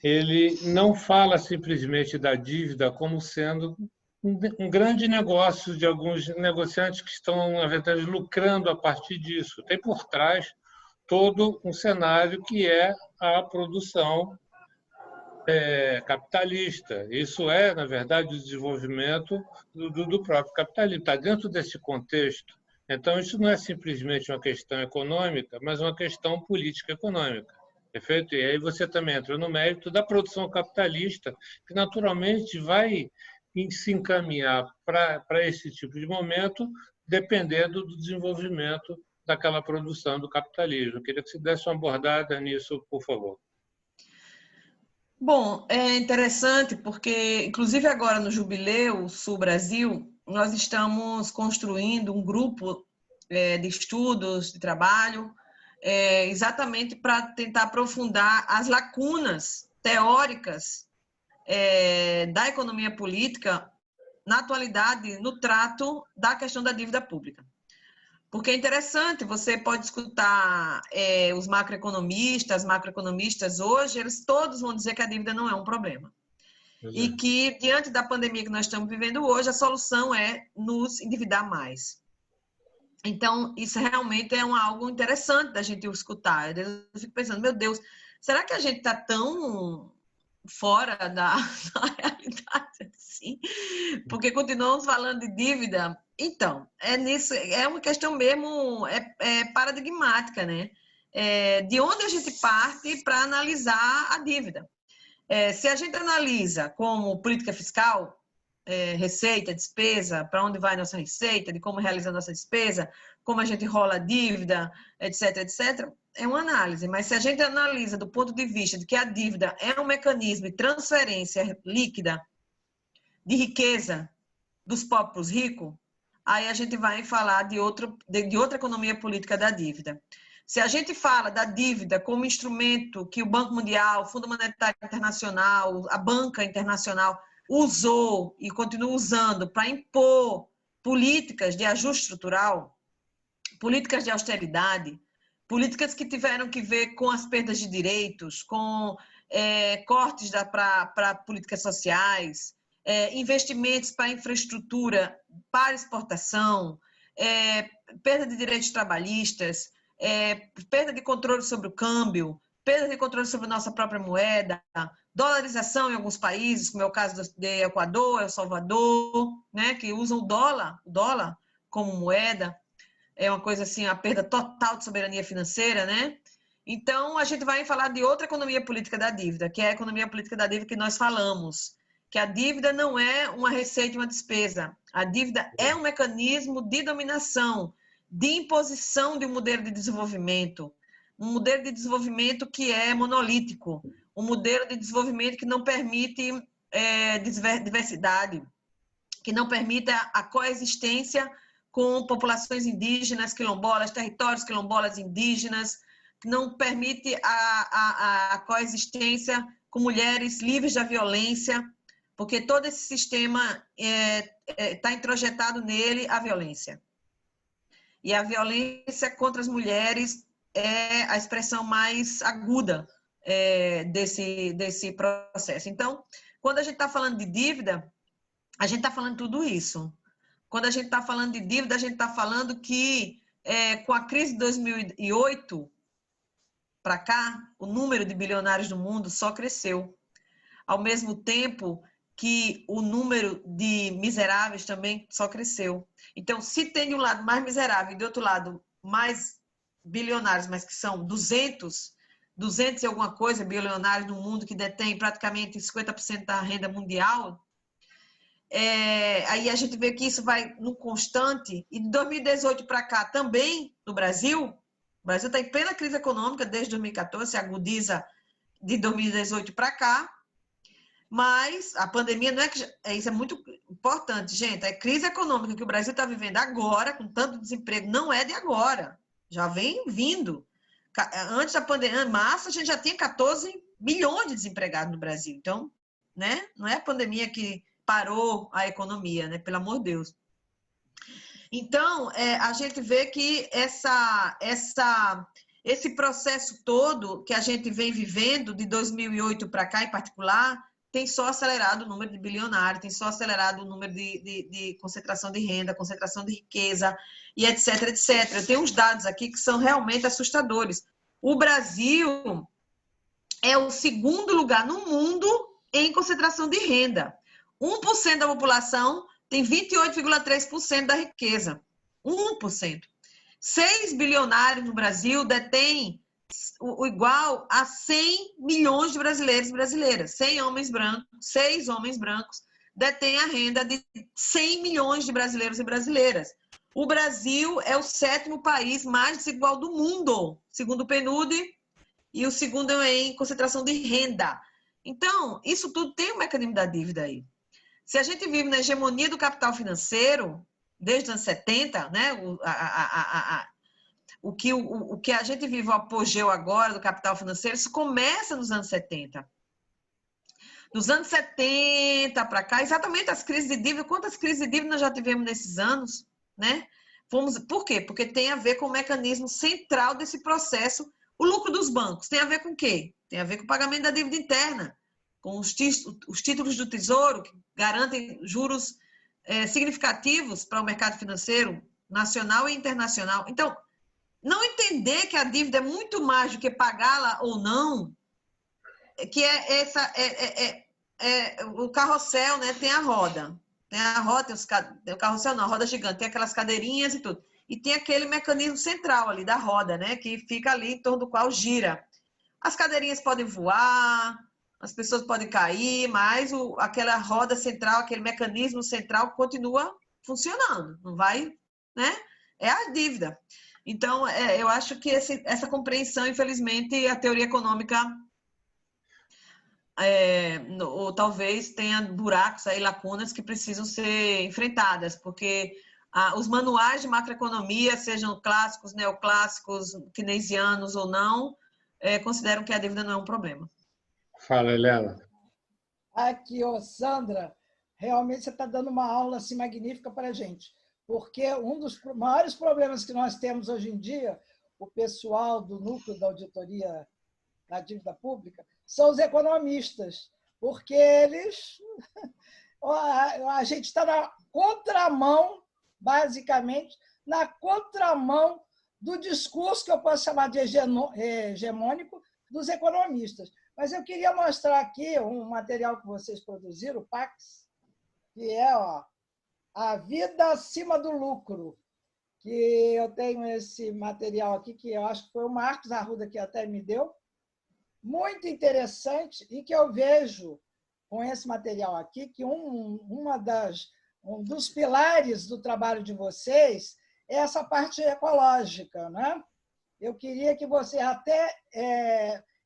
ele não fala simplesmente da dívida como sendo um grande negócio de alguns negociantes que estão, na verdade, lucrando a partir disso. Tem por trás todo um cenário que é a produção capitalista. Isso é, na verdade, o desenvolvimento do próprio capitalismo. Está dentro desse contexto. Então, isso não é simplesmente uma questão econômica, mas uma questão política-econômica. Perfeito? E aí você também entra no mérito da produção capitalista, que naturalmente vai se encaminhar para esse tipo de momento, dependendo do desenvolvimento daquela produção do capitalismo. Eu queria que você desse uma abordada nisso, por favor. Bom, é interessante porque, inclusive agora no Jubileu Sul Brasil, nós estamos construindo um grupo de estudos, de trabalho, exatamente para tentar aprofundar as lacunas teóricas da economia política na atualidade, no trato da questão da dívida pública. Porque é interessante, você pode escutar os macroeconomistas hoje, eles todos vão dizer que a dívida não é um problema. E que, diante da pandemia que nós estamos vivendo hoje, a solução é nos endividar mais. Então, isso realmente é algo interessante da gente escutar. Eu fico pensando, meu Deus, será que a gente está tão fora da realidade assim? Porque continuamos falando de dívida. Então, é uma questão mesmo paradigmática, né? De onde a gente parte para analisar a dívida. Se a gente analisa como política fiscal, receita, despesa, para onde vai nossa receita, de como realiza a nossa despesa, como a gente rola a dívida, etc., etc., é uma análise. Mas se a gente analisa do ponto de vista de que a dívida é um mecanismo de transferência líquida de riqueza dos pobres para os ricos, aí a gente vai falar de outra economia política da dívida. Se a gente fala da dívida como instrumento que o Banco Mundial, o Fundo Monetário Internacional, a banca internacional usou e continua usando para impor políticas de ajuste estrutural, políticas de austeridade, políticas que tiveram que ver com as perdas de direitos, com cortes para políticas sociais, investimentos para infraestrutura, para exportação, perda de direitos trabalhistas, perda de controle sobre o câmbio, perda de controle sobre a nossa própria moeda, dolarização em alguns países, como é o caso de Equador, El Salvador, né, que usam o dólar como moeda. É uma coisa assim, a perda total de soberania financeira, né? Então, a gente vai falar de outra economia política da dívida, que é a economia política da dívida que nós falamos, que a dívida não é uma receita e uma despesa. A dívida é um mecanismo de dominação, de imposição de um modelo de desenvolvimento que é monolítico, um modelo de desenvolvimento que não permite diversidade, que não permite a coexistência com populações indígenas, quilombolas, territórios quilombolas indígenas, que não permite a coexistência com mulheres livres da violência, porque todo esse sistema está introjetado nele a violência. E a violência contra as mulheres é a expressão mais aguda desse processo. Então, quando a gente está falando de dívida, a gente está falando de tudo isso. Quando a gente está falando de dívida, a gente está falando que, com a crise de 2008 para cá, o número de bilionários do mundo só cresceu. Ao mesmo tempo que o número de miseráveis também só cresceu. Então, se tem de um lado mais miserável e do outro lado mais bilionários, mas que são 200 e alguma coisa bilionários no mundo que detém praticamente 50% da renda mundial, aí a gente vê que isso vai no constante, e de 2018 para cá também, no Brasil, o Brasil está em plena crise econômica desde 2014, se agudiza de 2018 para cá, mas a pandemia não é que... Isso é muito importante, gente. A crise econômica que o Brasil está vivendo agora, com tanto desemprego, não é de agora. Já vem vindo. Antes da pandemia, em março, a gente já tinha 14 milhões de desempregados no Brasil. Então, né? Não é a pandemia que parou a economia, né? Pelo amor de Deus. Então, a gente vê que esse processo todo que a gente vem vivendo, de 2008 para cá em particular, tem só acelerado o número de bilionários, tem só acelerado o número de concentração de renda, concentração de riqueza, e etc, etc. Eu tenho uns dados aqui que são realmente assustadores. O Brasil é o segundo lugar no mundo em concentração de renda. 1% da população tem 28,3% da riqueza. 1%. 6 bilionários no Brasil detêm o igual a 100 milhões de brasileiros e brasileiras. 6 homens brancos detêm a renda de 100 milhões de brasileiros e brasileiras. O Brasil é o 7º país mais desigual do mundo, segundo o PNUD, e o segundo em concentração de renda. Então, isso tudo tem um mecanismo da dívida aí. Se a gente vive na hegemonia do capital financeiro, desde os anos 70, né? O que a gente vive o apogeu agora do capital financeiro, isso começa nos anos 70. Dos anos 70 para cá, exatamente as crises de dívida, quantas crises de dívida nós já tivemos nesses anos, né? Por quê? Porque tem a ver com o mecanismo central desse processo, o lucro dos bancos. Tem a ver com o quê? Tem a ver com o pagamento da dívida interna, com os títulos do Tesouro, que garantem juros significativos para o mercado financeiro nacional e internacional. Então, não entender que a dívida é muito mais do que pagá-la ou não, que o carrossel, né? Tem a roda. Tem a roda, tem o carrossel não, a roda gigante, tem aquelas cadeirinhas e tudo. E tem aquele mecanismo central ali da roda, né? Que fica ali em torno do qual gira. As cadeirinhas podem voar, as pessoas podem cair, mas aquela roda central, aquele mecanismo central continua funcionando, não vai, né? É a dívida. Então, eu acho que essa compreensão, infelizmente, a teoria econômica, ou talvez tenha buracos aí, lacunas que precisam ser enfrentadas, porque os manuais de macroeconomia, sejam clássicos, neoclássicos, keynesianos ou não, consideram que a dívida não é um problema. Fala, Helena. Aqui, Sandra, realmente você está dando uma aula assim, magnífica para a gente, porque um dos maiores problemas que nós temos hoje em dia, o pessoal do núcleo da auditoria da dívida pública, são os economistas, porque eles... A gente está na contramão, basicamente, na contramão do discurso que eu posso chamar de hegemônico dos economistas. Mas eu queria mostrar aqui um material que vocês produziram, o PAX, que é A Vida Acima do Lucro, que eu tenho esse material aqui, que eu acho que foi o Marcos Arruda que até me deu, muito interessante, e que eu vejo com esse material aqui que um dos pilares do trabalho de vocês é essa parte ecológica, né? Eu queria que você até,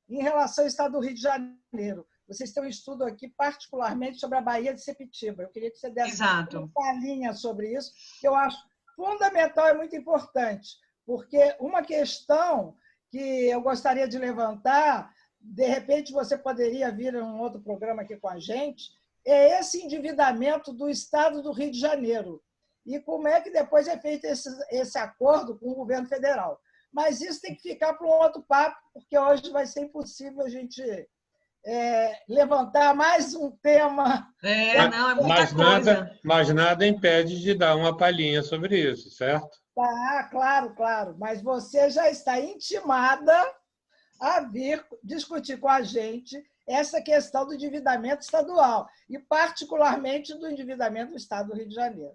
em relação ao estado do Rio de Janeiro, vocês têm um estudo aqui particularmente sobre a Baía de Sepetiba. Eu queria que você desse uma palhinha sobre isso, que eu acho fundamental e muito importante, porque uma questão que eu gostaria de levantar, de repente você poderia vir em um outro programa aqui com a gente, é esse endividamento do estado do Rio de Janeiro. E como é que depois é feito esse acordo com o governo federal. Mas isso tem que ficar para um outro papo, porque hoje vai ser impossível a gente levantar mais um tema. Mas nada impede de dar uma palhinha sobre isso, certo? Tá, claro, claro. Mas você já está intimada a vir discutir com a gente essa questão do endividamento estadual, e particularmente do endividamento do estado do Rio de Janeiro.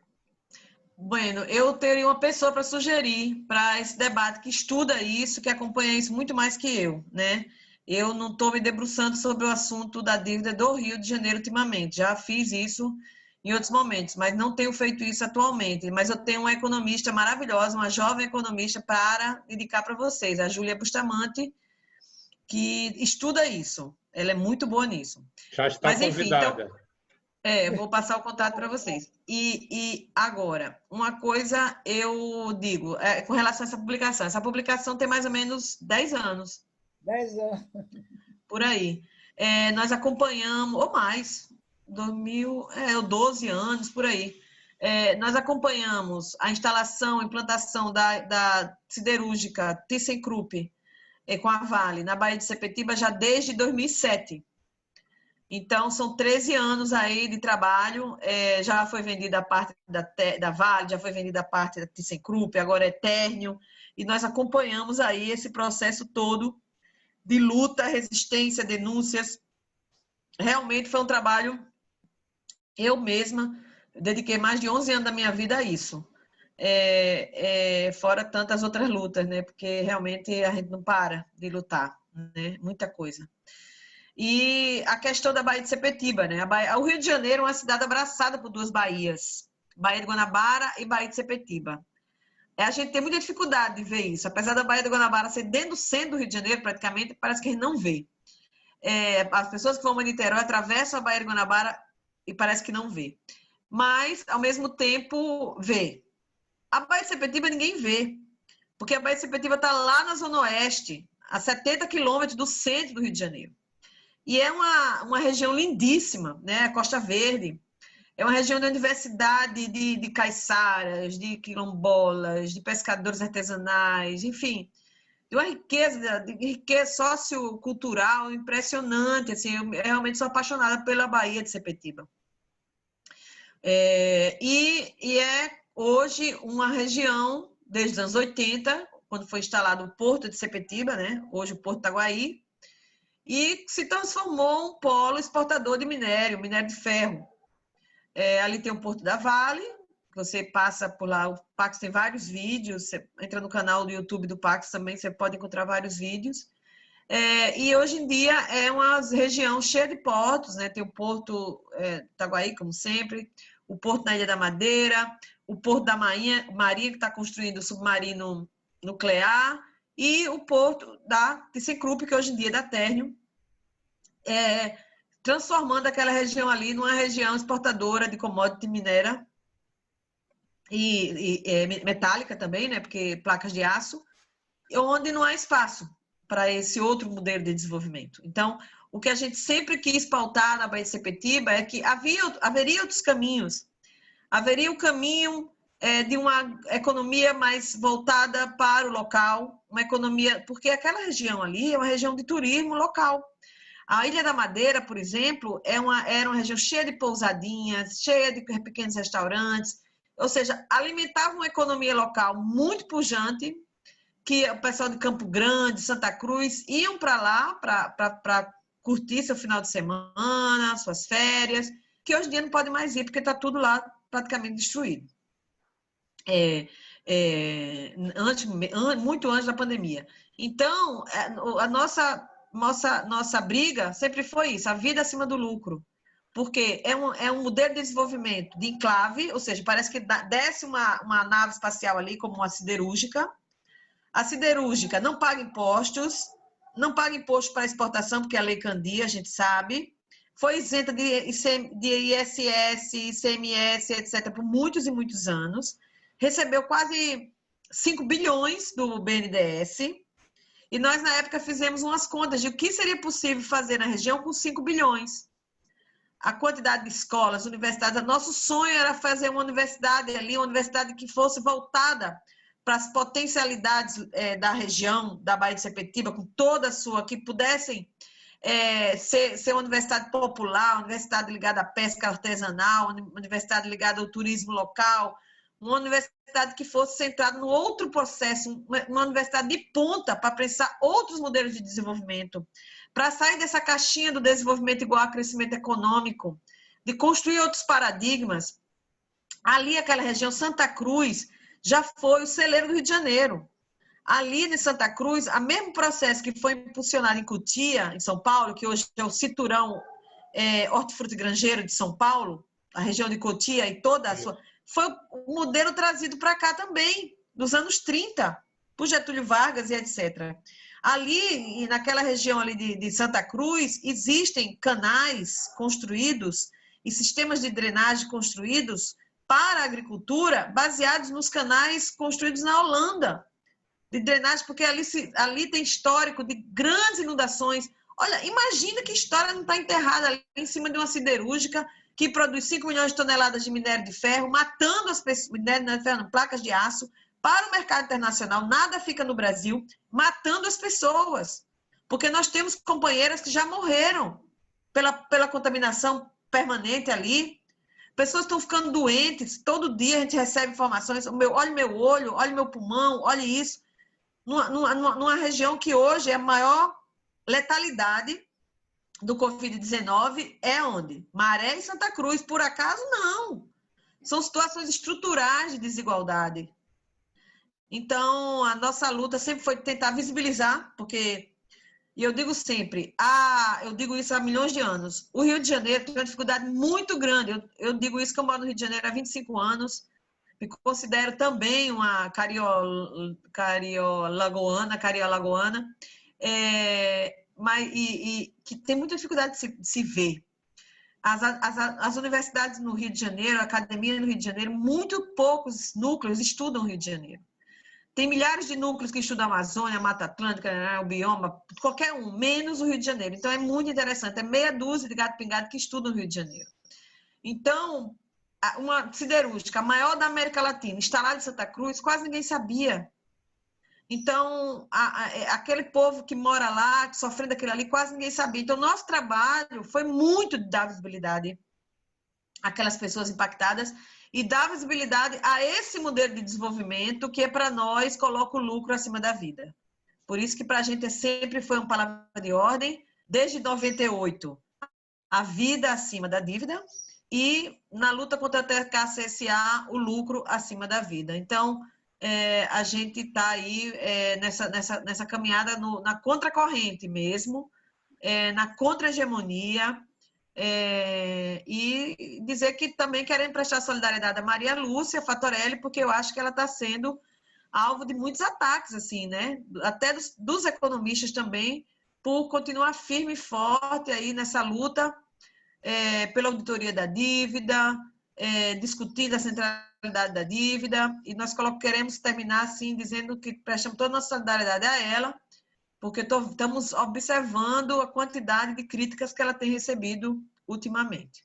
Bueno, eu teria uma pessoa para sugerir para esse debate que estuda isso, que acompanha isso muito mais que eu, né? Eu não estou me debruçando sobre o assunto da dívida do Rio de Janeiro ultimamente, já fiz isso em outros momentos, mas não tenho feito isso atualmente. Mas eu tenho uma economista maravilhosa, uma jovem economista para indicar para vocês, a Júlia Bustamante, que estuda isso. Ela é muito boa nisso. Já está convidada. Então, vou passar o contato para vocês. E agora, uma coisa eu digo, com relação a essa publicação. Essa publicação tem mais ou menos 10 anos. 10 anos. Por aí. Nós acompanhamos, ou mais, 12 anos, por aí. Nós acompanhamos a instalação, a implantação da siderúrgica ThyssenKrupp com a Vale na Baía de Sepetiba já desde 2007. Então, são 13 anos aí de trabalho, já foi vendida a parte da Vale, já foi vendida a parte da ThyssenKrupp, agora é Térnio, e nós acompanhamos aí esse processo todo de luta, resistência, denúncias. Realmente foi um trabalho, eu mesma dediquei mais de 11 anos da minha vida a isso, fora tantas outras lutas, né? Porque realmente a gente não para de lutar, né? Muita coisa. E a questão da Baía de Sepetiba, né? O Rio de Janeiro é uma cidade abraçada por duas baías, Baía de Guanabara e Baía de Sepetiba. A gente tem muita dificuldade de ver isso. Apesar da Baía de Guanabara ser dentro do centro do Rio de Janeiro, praticamente, parece que a gente não vê. As pessoas que vão a Niterói atravessam a Baía de Guanabara e parece que não vê. Mas, ao mesmo tempo, vê. A Baía de Sepetiba ninguém vê, porque a Baía de Sepetiba está lá na Zona Oeste, a 70 quilômetros do centro do Rio de Janeiro. E é uma região lindíssima, né? A Costa Verde. É uma região de diversidade de caiçaras, de quilombolas, de pescadores artesanais, enfim, de uma riqueza sociocultural impressionante. Assim, eu realmente sou apaixonada pela Baía de Sepetiba. E é hoje uma região, desde os anos 80, quando foi instalado o Porto de Sepetiba, né? Hoje o Porto Itaguaí, e se transformou um polo exportador de minério de ferro. Ali tem o Porto da Vale, você passa por lá, o Pax tem vários vídeos, você entra no canal do YouTube do Pax também, você pode encontrar vários vídeos. E hoje em dia é uma região cheia de portos, né? Tem o Porto Itaguaí, como sempre, o Porto na Ilha da Madeira, o Porto da Marinha que está construindo o submarino nuclear, e o Porto da ThyssenKrupp, que hoje em dia é da Térnio, transformando aquela região ali numa região exportadora de commodity minéria e metálica também, né? Porque placas de aço, onde não há espaço para esse outro modelo de desenvolvimento. Então, o que a gente sempre quis pautar na Baía de Sepetiba é que haveria outros caminhos. Haveria o caminho de uma economia mais voltada para o local, uma economia, porque aquela região ali é uma região de turismo local. A Ilha da Madeira, por exemplo, era uma região cheia de pousadinhas, cheia de pequenos restaurantes, ou seja, alimentava uma economia local muito pujante, que o pessoal de Campo Grande, Santa Cruz, iam para lá para curtir seu final de semana, suas férias, que hoje em dia não pode mais ir, porque está tudo lá praticamente destruído. Muito antes da pandemia. Então, a nossa briga sempre foi isso, a vida acima do lucro. Porque é um modelo de desenvolvimento de enclave, ou seja, parece que desce uma nave espacial ali, como uma siderúrgica. A siderúrgica não paga impostos, não paga imposto para exportação, porque a Lei Candia, a gente sabe. Foi isenta de ISS, ICMS, etc., por muitos e muitos anos. Recebeu quase 5 bilhões do BNDES. E nós, na época, fizemos umas contas de o que seria possível fazer na região com 5 bilhões. A quantidade de escolas, universidades. Nosso sonho era fazer uma universidade ali, uma universidade que fosse voltada para as potencialidades da região, da Baía de Sepetiba, com toda a sua, que pudessem ser uma universidade popular, uma universidade ligada à pesca artesanal, uma universidade ligada ao turismo local, uma universidade que fosse centrada no outro processo, uma universidade de ponta para pensar outros modelos de desenvolvimento, para sair dessa caixinha do desenvolvimento igual a crescimento econômico, de construir outros paradigmas. Ali, aquela região, Santa Cruz, já foi o celeiro do Rio de Janeiro. Ali em Santa Cruz, o mesmo processo que foi impulsionado em Cotia, em São Paulo, que hoje é o cinturão hortifruti granjeiro de São Paulo, a região de Cotia e toda a sua... Foi um modelo trazido para cá também, nos anos 30, por Getúlio Vargas e etc. Ali, naquela região ali de Santa Cruz, existem canais construídos e sistemas de drenagem construídos para a agricultura, baseados nos canais construídos na Holanda, de drenagem, porque ali tem histórico de grandes inundações. Olha, imagina que história não está enterrada ali em cima de uma siderúrgica que produz 5 milhões de toneladas de minério de ferro, matando as pessoas, placas de aço, para o mercado internacional, nada fica no Brasil, matando as pessoas. Porque nós temos companheiras que já morreram pela contaminação permanente ali. Pessoas estão ficando doentes, todo dia a gente recebe informações, olha meu olho, olha meu pulmão, olha isso. Numa região que hoje é a maior letalidade do Covid-19 é onde? Maré e Santa Cruz. Por acaso, não. São situações estruturais de desigualdade. Então, a nossa luta sempre foi tentar visibilizar, porque, e eu digo sempre, eu digo isso há milhões de anos, o Rio de Janeiro tem uma dificuldade muito grande. Eu digo isso que eu moro no Rio de Janeiro há 25 anos, me considero também uma cariolagoana, mas que tem muita dificuldade de se ver. As universidades no Rio de Janeiro, a academia no Rio de Janeiro, muito poucos núcleos estudam o Rio de Janeiro. Tem milhares de núcleos que estudam a Amazônia, a Mata Atlântica, o bioma, qualquer um, menos o Rio de Janeiro. Então, é muito interessante. É meia dúzia de gato pingado que estudam o Rio de Janeiro. Então, uma siderúrgica, a maior da América Latina, instalada em Santa Cruz, quase ninguém sabia. Então, aquele povo que mora lá, sofrendo aquilo ali, quase ninguém sabia. Então, nosso trabalho foi muito de dar visibilidade àquelas pessoas impactadas e dar visibilidade a esse modelo de desenvolvimento que, para nós, coloca o lucro acima da vida. Por isso que, para a gente, sempre foi uma palavra de ordem, desde 98, a vida acima da dívida, e na luta contra a TKCSA, o lucro acima da vida. Então, a gente está aí nessa caminhada na contracorrente mesmo, na contra-hegemonia, e dizer que também querem prestar solidariedade a Maria Lúcia Fatorelli, porque eu acho que ela está sendo alvo de muitos ataques, assim, né? Até dos economistas também, por continuar firme e forte aí nessa luta pela auditoria da dívida, discutindo a centralidade da dívida, e nós queremos terminar assim, dizendo que prestamos toda a nossa solidariedade a ela, porque estamos observando a quantidade de críticas que ela tem recebido ultimamente.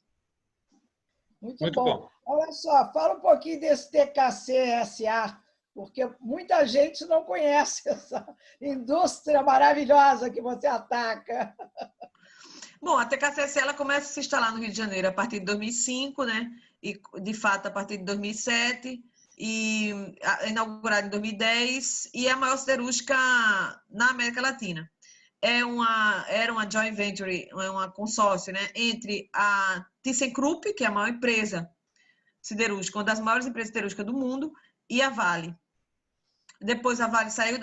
Muito bom. Olha só, fala um pouquinho desse TKCSA, porque muita gente não conhece essa indústria maravilhosa que você ataca. Bom, a TKCSA ela começa a se instalar no Rio de Janeiro a partir de 2005, né? E, de fato, a partir de 2007, e inaugurada em 2010, e é a maior siderúrgica na América Latina. Era uma joint venture, uma consórcio, né, entre a ThyssenKrupp, que é a maior empresa siderúrgica, uma das maiores empresas siderúrgicas do mundo, e a Vale. Depois a Vale saiu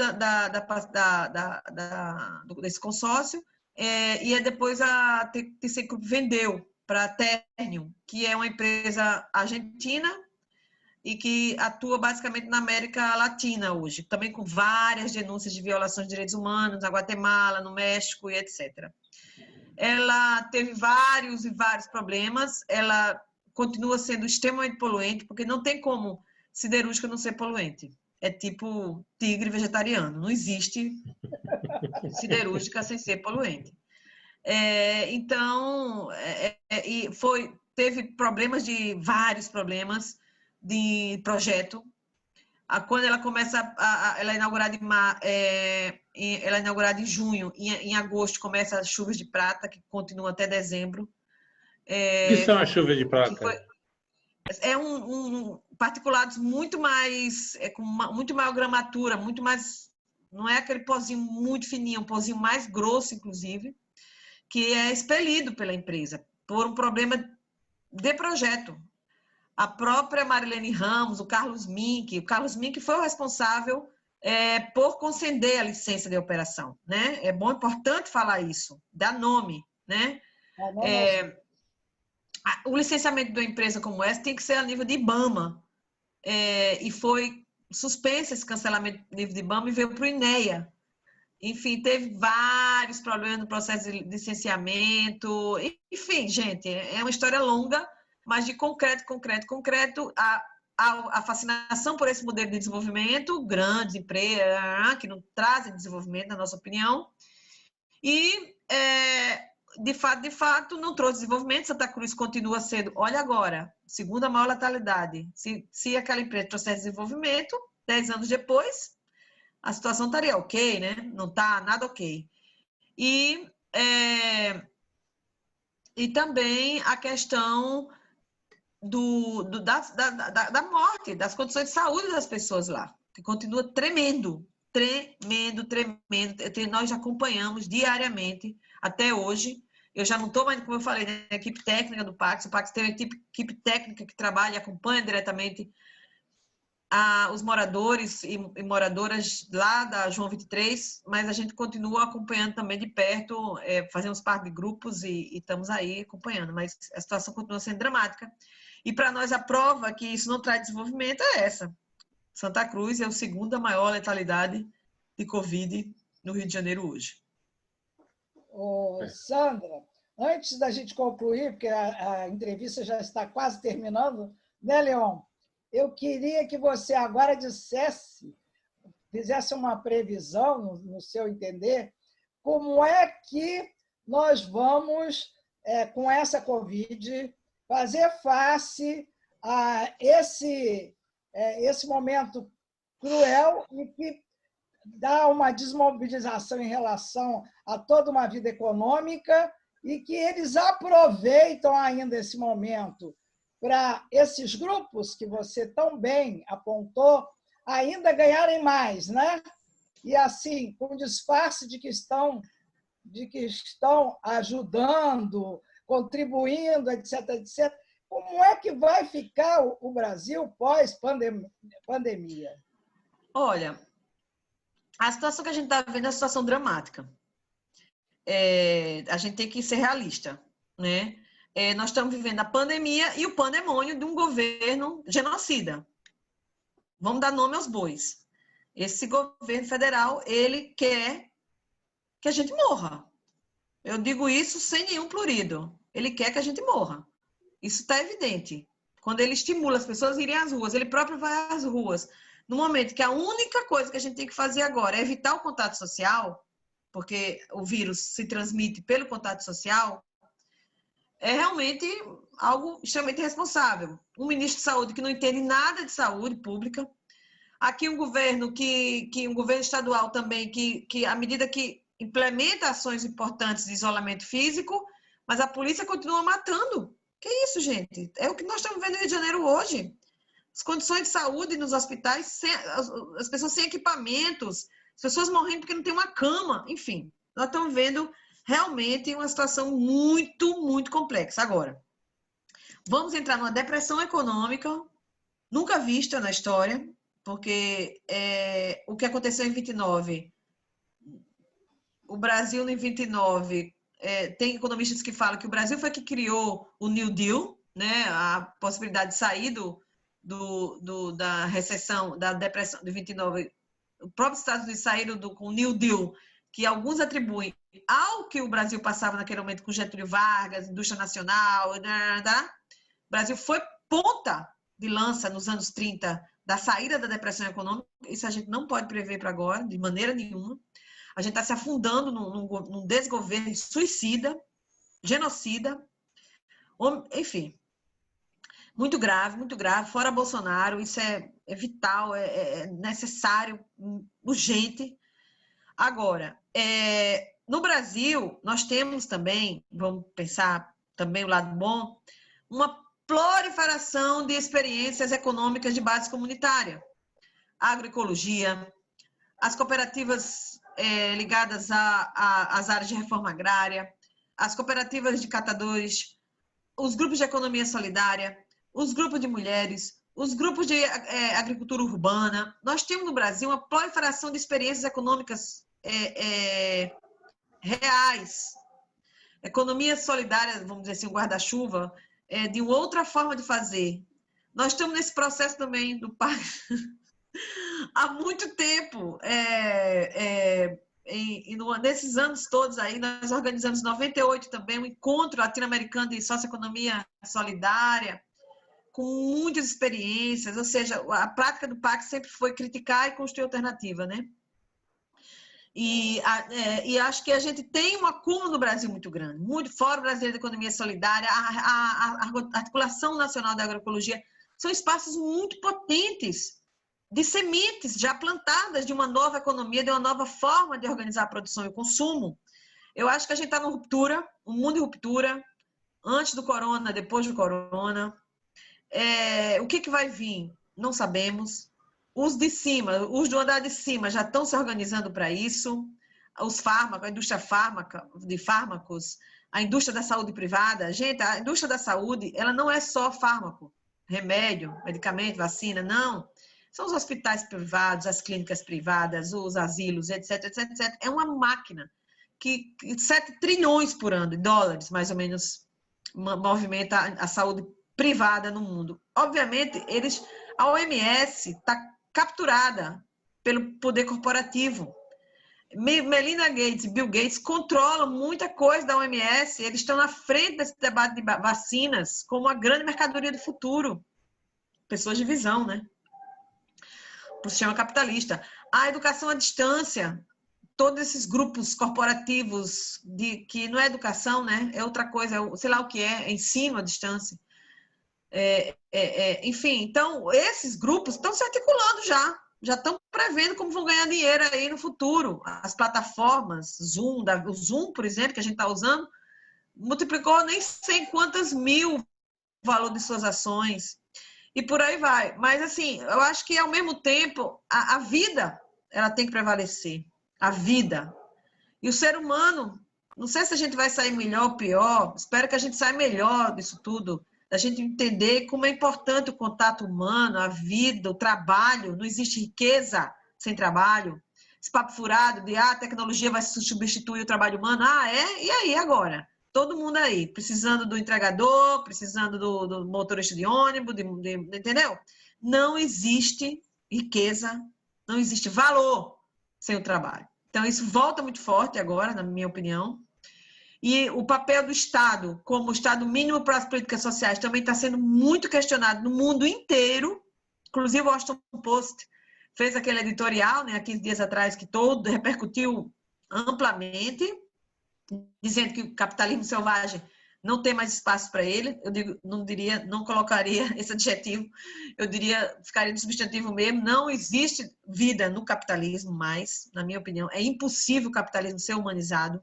desse consórcio, e depois a ThyssenKrupp vendeu para a Ternium, que é uma empresa argentina e que atua basicamente na América Latina hoje, também com várias denúncias de violações de direitos humanos, na Guatemala, no México e etc. Ela teve vários e vários problemas, ela continua sendo extremamente poluente, porque não tem como siderúrgica não ser poluente. É tipo tigre vegetariano, não existe siderúrgica sem ser poluente. Então, teve vários problemas de projeto. Quando ela começa, ela é inaugurada em junho, em agosto começa as chuvas de prata, que continuam até dezembro. O que são as chuvas de prata? Particulados muito mais, com muito maior gramatura, muito mais, não é aquele pozinho muito fininho, um pozinho mais grosso, inclusive, que é expelido pela empresa por um problema de projeto. A própria Marilene Ramos, o Carlos Mink foi o responsável por conceder a licença de operação, né? É importante falar isso, dar nome, né? o licenciamento de uma empresa como essa tem que ser a nível de IBAMA. E foi suspenso esse cancelamento a nível de IBAMA e veio para o INEA. Enfim, teve vários problemas no processo de licenciamento. Enfim, gente, é uma história longa, mas de concreto, a fascinação por esse modelo de desenvolvimento, grandes empresas que não trazem desenvolvimento, na nossa opinião, e, de fato, não trouxe desenvolvimento. Santa Cruz continua sendo, olha agora, segunda maior letalidade. Se aquela empresa trouxesse desenvolvimento, 10 anos depois, a situação estaria ok, né? Não está nada ok. E também a questão da morte, das condições de saúde das pessoas lá, que continua tremendo. Nós acompanhamos diariamente, até hoje. Eu já não estou mais, como eu falei, na equipe técnica do Pax. O Pax tem uma equipe técnica que trabalha e acompanha diretamente os moradores e moradoras lá da João 23, mas a gente continua acompanhando também de perto, fazemos parte de grupos e estamos aí acompanhando, mas a situação continua sendo dramática. E para nós a prova que isso não traz desenvolvimento é essa. Santa Cruz é a segunda maior letalidade de Covid no Rio de Janeiro hoje. Sandra, antes da gente concluir, porque a entrevista já está quase terminando, né, Leon? Eu queria que você agora fizesse uma previsão, no seu entender, como é que nós vamos, com essa Covid, fazer face a esse momento cruel e que dá uma desmobilização em relação a toda uma vida econômica e que eles aproveitam ainda esse momento para esses grupos que você tão bem apontou ainda ganharem mais, né? E assim, com disfarce de que estão ajudando, contribuindo, etc, etc. Como é que vai ficar o Brasil pós-pandemia? Olha, a situação que a gente está vivendo é uma situação dramática. A gente tem que ser realista, né? Nós estamos vivendo a pandemia e o pandemônio de um governo genocida. Vamos dar nome aos bois. Esse governo federal, ele quer que a gente morra. Eu digo isso sem nenhum plurido. Ele quer que a gente morra. Isso está evidente. Quando ele estimula as pessoas a irem às ruas, ele próprio vai às ruas. No momento que a única coisa que a gente tem que fazer agora é evitar o contato social, porque o vírus se transmite pelo contato social, é realmente algo extremamente irresponsável. Um ministro de saúde que não entende nada de saúde pública. Aqui um governo um governo estadual também, que à medida que implementa ações importantes de isolamento físico, mas a polícia continua matando. Que isso, gente? É o que nós estamos vendo no Rio de Janeiro hoje. As condições de saúde nos hospitais, as pessoas sem equipamentos, as pessoas morrendo porque não tem uma cama, enfim. Nós estamos vendo realmente uma situação muito, muito complexa. Agora, vamos entrar numa depressão econômica nunca vista na história, porque o que aconteceu em 29, o Brasil em 29, tem economistas que falam que o Brasil foi que criou o New Deal, né, a possibilidade de sair da recessão, da depressão de 29. O próprio Estados Unidos saíram com o New Deal, que alguns atribuem ao que o Brasil passava naquele momento com Getúlio Vargas, indústria nacional, o Brasil foi ponta de lança nos anos 30 da saída da depressão econômica. Isso a gente não pode prever para agora, de maneira nenhuma. A gente está se afundando num desgoverno suicida, genocida, enfim, muito grave, fora Bolsonaro. Isso é vital, é necessário, urgente. Agora, no Brasil, nós temos também, vamos pensar também o lado bom, uma proliferação de experiências econômicas de base comunitária. A agroecologia, as cooperativas ligadas às áreas de reforma agrária, as cooperativas de catadores, os grupos de economia solidária, os grupos de mulheres, os grupos de agricultura urbana. Nós temos no Brasil uma proliferação de experiências econômicas reais. Economia solidária, vamos dizer assim, um guarda-chuva, de outra forma de fazer. Nós estamos nesse processo também do PACS há muito tempo. Nesses anos todos aí, nós organizamos em 98 também um encontro latino-americano de socioeconomia solidária, com muitas experiências, ou seja, a prática do PACS sempre foi criticar e construir alternativa, né? E acho que a gente tem um acúmulo no Brasil muito grande, muito Fórum Brasileiro de Economia Solidária, a Articulação Nacional da Agroecologia, são espaços muito potentes de sementes já plantadas de uma nova economia, de uma nova forma de organizar a produção e o consumo. Eu acho que a gente está numa ruptura, um mundo em ruptura, antes do corona, depois do corona. O que vai vir? Não sabemos. Os de cima, os do andar de cima já estão se organizando para isso. Os fármacos, a indústria de fármacos, a indústria da saúde privada. Gente, a indústria da saúde, ela não é só fármaco, remédio, medicamento, vacina, não. São os hospitais privados, as clínicas privadas, os asilos, etc, etc, etc. É uma máquina que 7 trilhões por ano de dólares, mais ou menos, movimenta a saúde privada no mundo. Obviamente, a OMS está capturada pelo poder corporativo. Melinda Gates e Bill Gates controlam muita coisa da OMS, eles estão na frente desse debate de vacinas como a grande mercadoria do futuro. Pessoas de visão, né? Para o sistema capitalista. A educação à distância, todos esses grupos corporativos, que não é educação, né? É outra coisa, sei lá o que é ensino à distância. Enfim, então, esses grupos estão se articulando já estão prevendo como vão ganhar dinheiro aí no futuro. As plataformas, o Zoom, por exemplo, que a gente está usando, multiplicou nem sei quantas mil o valor de suas ações, e por aí vai. Mas, assim, eu acho que, ao mesmo tempo, a vida, ela tem que prevalecer. A vida. E o ser humano, não sei se a gente vai sair melhor ou pior, espero que a gente saia melhor disso tudo, da gente entender como é importante o contato humano, a vida, o trabalho. Não existe riqueza sem trabalho. Esse papo furado de a tecnologia vai substituir o trabalho humano. E aí agora? Todo mundo aí, precisando do entregador, precisando do motorista de ônibus, entendeu? Não existe riqueza, não existe valor sem o trabalho. Então, isso volta muito forte agora, na minha opinião. E o papel do Estado, como Estado mínimo para as políticas sociais, também está sendo muito questionado no mundo inteiro. Inclusive, o Washington Post fez aquele editorial, né, há 15 dias atrás, que repercutiu amplamente, dizendo que o capitalismo selvagem não tem mais espaço para ele. Eu não colocaria esse adjetivo, eu ficaria no substantivo mesmo. Não existe vida no capitalismo mais, na minha opinião. É impossível o capitalismo ser humanizado.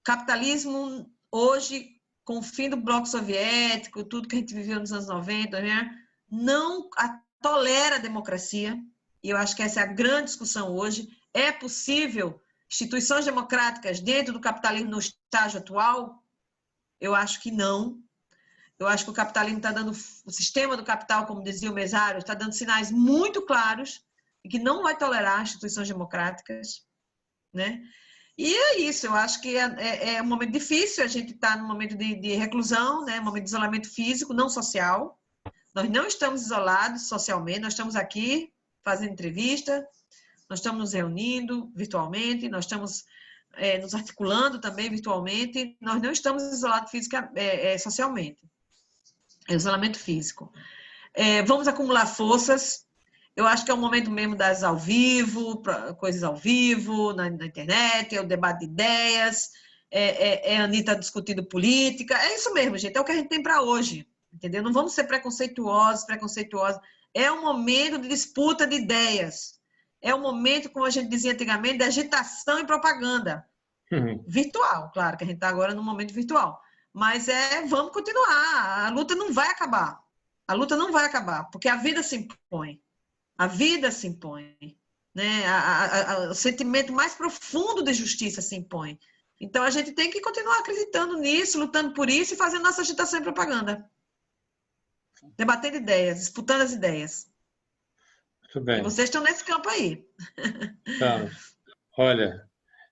Capitalismo, hoje, com o fim do bloco soviético, tudo que a gente viveu nos anos 90, né, não tolera a democracia, e eu acho que essa é a grande discussão hoje. É possível instituições democráticas dentro do capitalismo no estágio atual? Eu acho que não. Eu acho que o capitalismo está dando, o sistema do capital, como dizia o Mesário, está dando sinais muito claros de que não vai tolerar instituições democráticas, né? E é isso, eu acho que é um momento difícil, a gente está num momento de reclusão, né? Um momento de isolamento físico, não social. Nós não estamos isolados socialmente, nós estamos aqui fazendo entrevista, nós estamos nos reunindo virtualmente, nós estamos nos articulando também virtualmente, nós não estamos isolados socialmente. É isolamento físico. Vamos acumular forças. Eu acho que é o momento mesmo das ao vivo, coisas ao vivo, na internet, é o debate de ideias, a Anitta discutindo política. É isso mesmo, gente. É o que a gente tem para hoje. Entendeu? Não vamos ser preconceituosos. É um momento de disputa de ideias. É um momento, como a gente dizia antigamente, de agitação e propaganda. Virtual, claro, que a gente está agora num momento virtual. Mas vamos continuar. A luta não vai acabar. A luta não vai acabar, porque a vida se impõe. A vida se impõe, né? O sentimento mais profundo de justiça se impõe. Então, a gente tem que continuar acreditando nisso, lutando por isso e fazendo nossa agitação e propaganda. Debatendo ideias, disputando as ideias. Muito bem. E vocês estão nesse campo aí. Então, olha,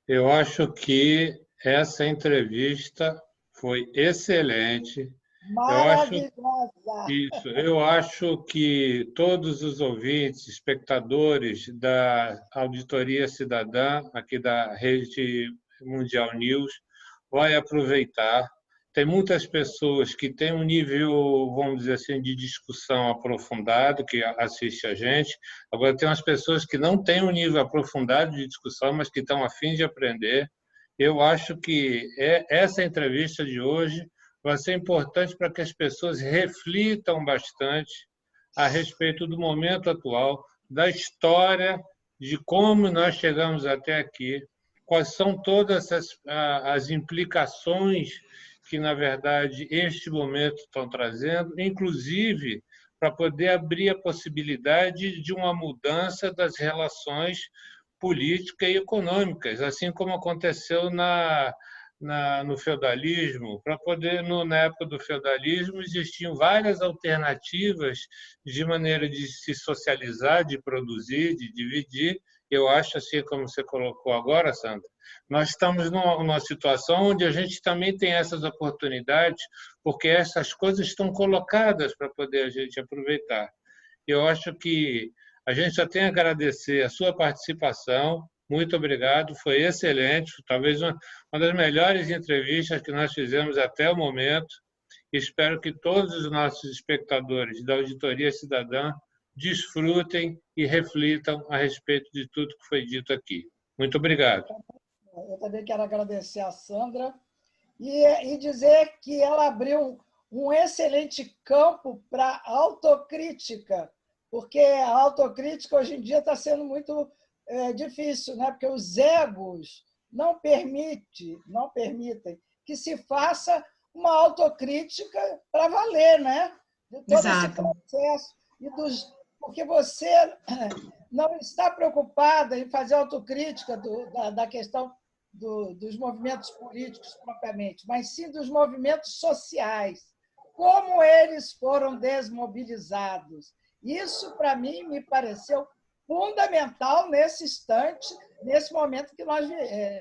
eu acho que essa entrevista foi excelente. Eu acho Maravilhosa! isso. Eu acho que todos os ouvintes, espectadores da Auditoria Cidadã, aqui da Rede Mundial News, vai aproveitar. Tem muitas pessoas que têm um nível, vamos dizer assim, de discussão aprofundado, que assiste a gente. Agora, tem umas pessoas que não têm um nível aprofundado de discussão, mas que estão a fim de aprender. Eu acho que essa entrevista de hoje vai ser importante para que as pessoas reflitam bastante a respeito do momento atual, da história, de como nós chegamos até aqui, quais são todas as implicações que, na verdade, este momento estão trazendo, inclusive para poder abrir a possibilidade de uma mudança das relações políticas e econômicas, assim como aconteceu no feudalismo. Para poder, na época do feudalismo, existiam várias alternativas de maneira de se socializar, de produzir, de dividir. Eu acho, assim como você colocou agora, Sandra, nós estamos numa situação onde a gente também tem essas oportunidades, porque essas coisas estão colocadas para poder a gente aproveitar. Eu acho que a gente só tem a agradecer a sua participação. Muito obrigado, foi excelente, talvez uma das melhores entrevistas que nós fizemos até o momento. Espero que todos os nossos espectadores da Auditoria Cidadã desfrutem e reflitam a respeito de tudo que foi dito aqui. Muito obrigado. Eu também quero agradecer a Sandra e dizer que ela abriu um excelente campo para autocrítica, porque a autocrítica hoje em dia está sendo muito difícil, né? Porque os egos não permitem que se faça uma autocrítica para valer, né? De todo Exato. esse processo. Porque você não está preocupada em fazer autocrítica da questão dos movimentos políticos propriamente, mas sim dos movimentos sociais, como eles foram desmobilizados. Isso, para mim, me pareceu fundamental nesse instante, nesse momento que nós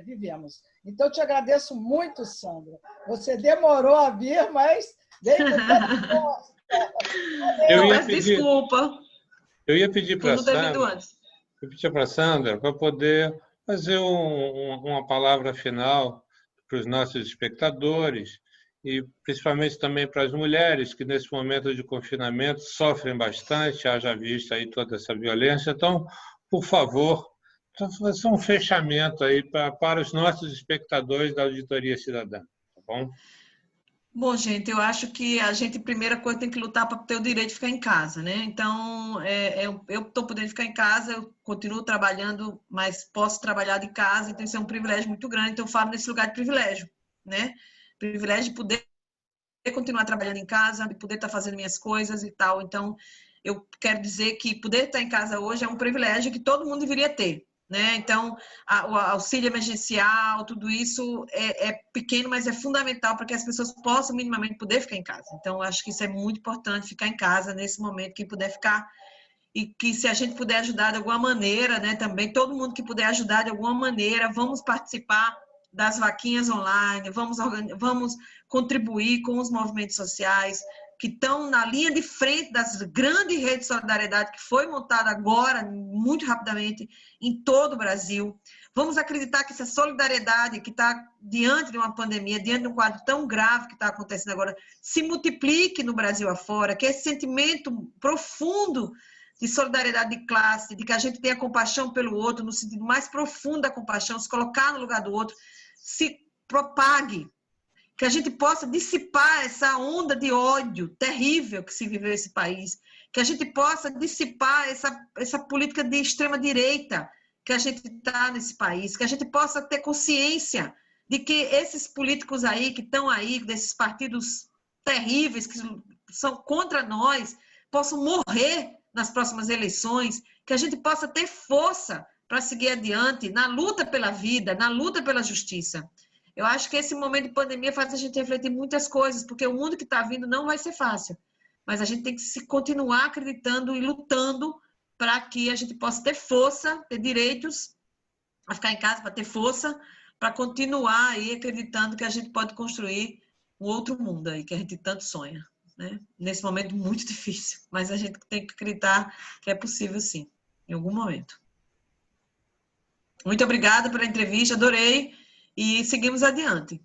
vivemos. Então, eu te agradeço muito, Sandra. Você demorou a vir, mas veio com toda força. Eu peço desculpa. Eu ia pedir para a Sandra para poder fazer uma palavra final para os nossos espectadores e principalmente também para as mulheres que nesse momento de confinamento sofrem bastante, haja vista aí toda essa violência. Então, por favor, fazer um fechamento aí para os nossos espectadores da Auditoria Cidadã, tá bom? Bom, gente, eu acho que a gente, primeira coisa, tem que lutar para ter o direito de ficar em casa, né? Então, eu estou podendo ficar em casa, eu continuo trabalhando, mas posso trabalhar de casa, então isso é um privilégio muito grande, então eu falo nesse lugar de privilégio, né? Privilégio de poder continuar trabalhando em casa, de poder estar fazendo minhas coisas e tal. Então, eu quero dizer que poder estar em casa hoje é um privilégio que todo mundo deveria ter, né? Então, o auxílio emergencial, tudo isso é pequeno, mas é fundamental para que as pessoas possam minimamente poder ficar em casa. Então, acho que isso é muito importante, ficar em casa nesse momento, quem puder ficar, e que se a gente puder ajudar de alguma maneira, né, também, todo mundo que puder ajudar de alguma maneira, vamos participar das vaquinhas online, vamos contribuir com os movimentos sociais, que estão na linha de frente das grandes redes de solidariedade que foi montada agora, muito rapidamente, em todo o Brasil. Vamos acreditar que essa solidariedade que está diante de uma pandemia, diante de um quadro tão grave que está acontecendo agora, se multiplique no Brasil afora, que esse sentimento profundo de solidariedade de classe, de que a gente tenha compaixão pelo outro, no sentido mais profundo da compaixão, se colocar no lugar do outro, se propague, que a gente possa dissipar essa onda de ódio terrível que se viveu nesse país, que a gente possa dissipar essa política de extrema-direita que a gente está nesse país, que a gente possa ter consciência de que esses políticos aí, que estão aí, desses partidos terríveis que são contra nós, possam morrer nas próximas eleições, que a gente possa ter força para seguir adiante na luta pela vida, na luta pela justiça. Eu acho que esse momento de pandemia faz a gente refletir muitas coisas, porque o mundo que está vindo não vai ser fácil, mas a gente tem que continuar acreditando e lutando para que a gente possa ter força, ter direitos a ficar em casa, para ter força, para continuar aí acreditando que a gente pode construir um outro mundo aí que a gente tanto sonha, né? Nesse momento muito difícil, mas a gente tem que acreditar que é possível sim, em algum momento. Muito obrigada pela entrevista, adorei, e seguimos adiante.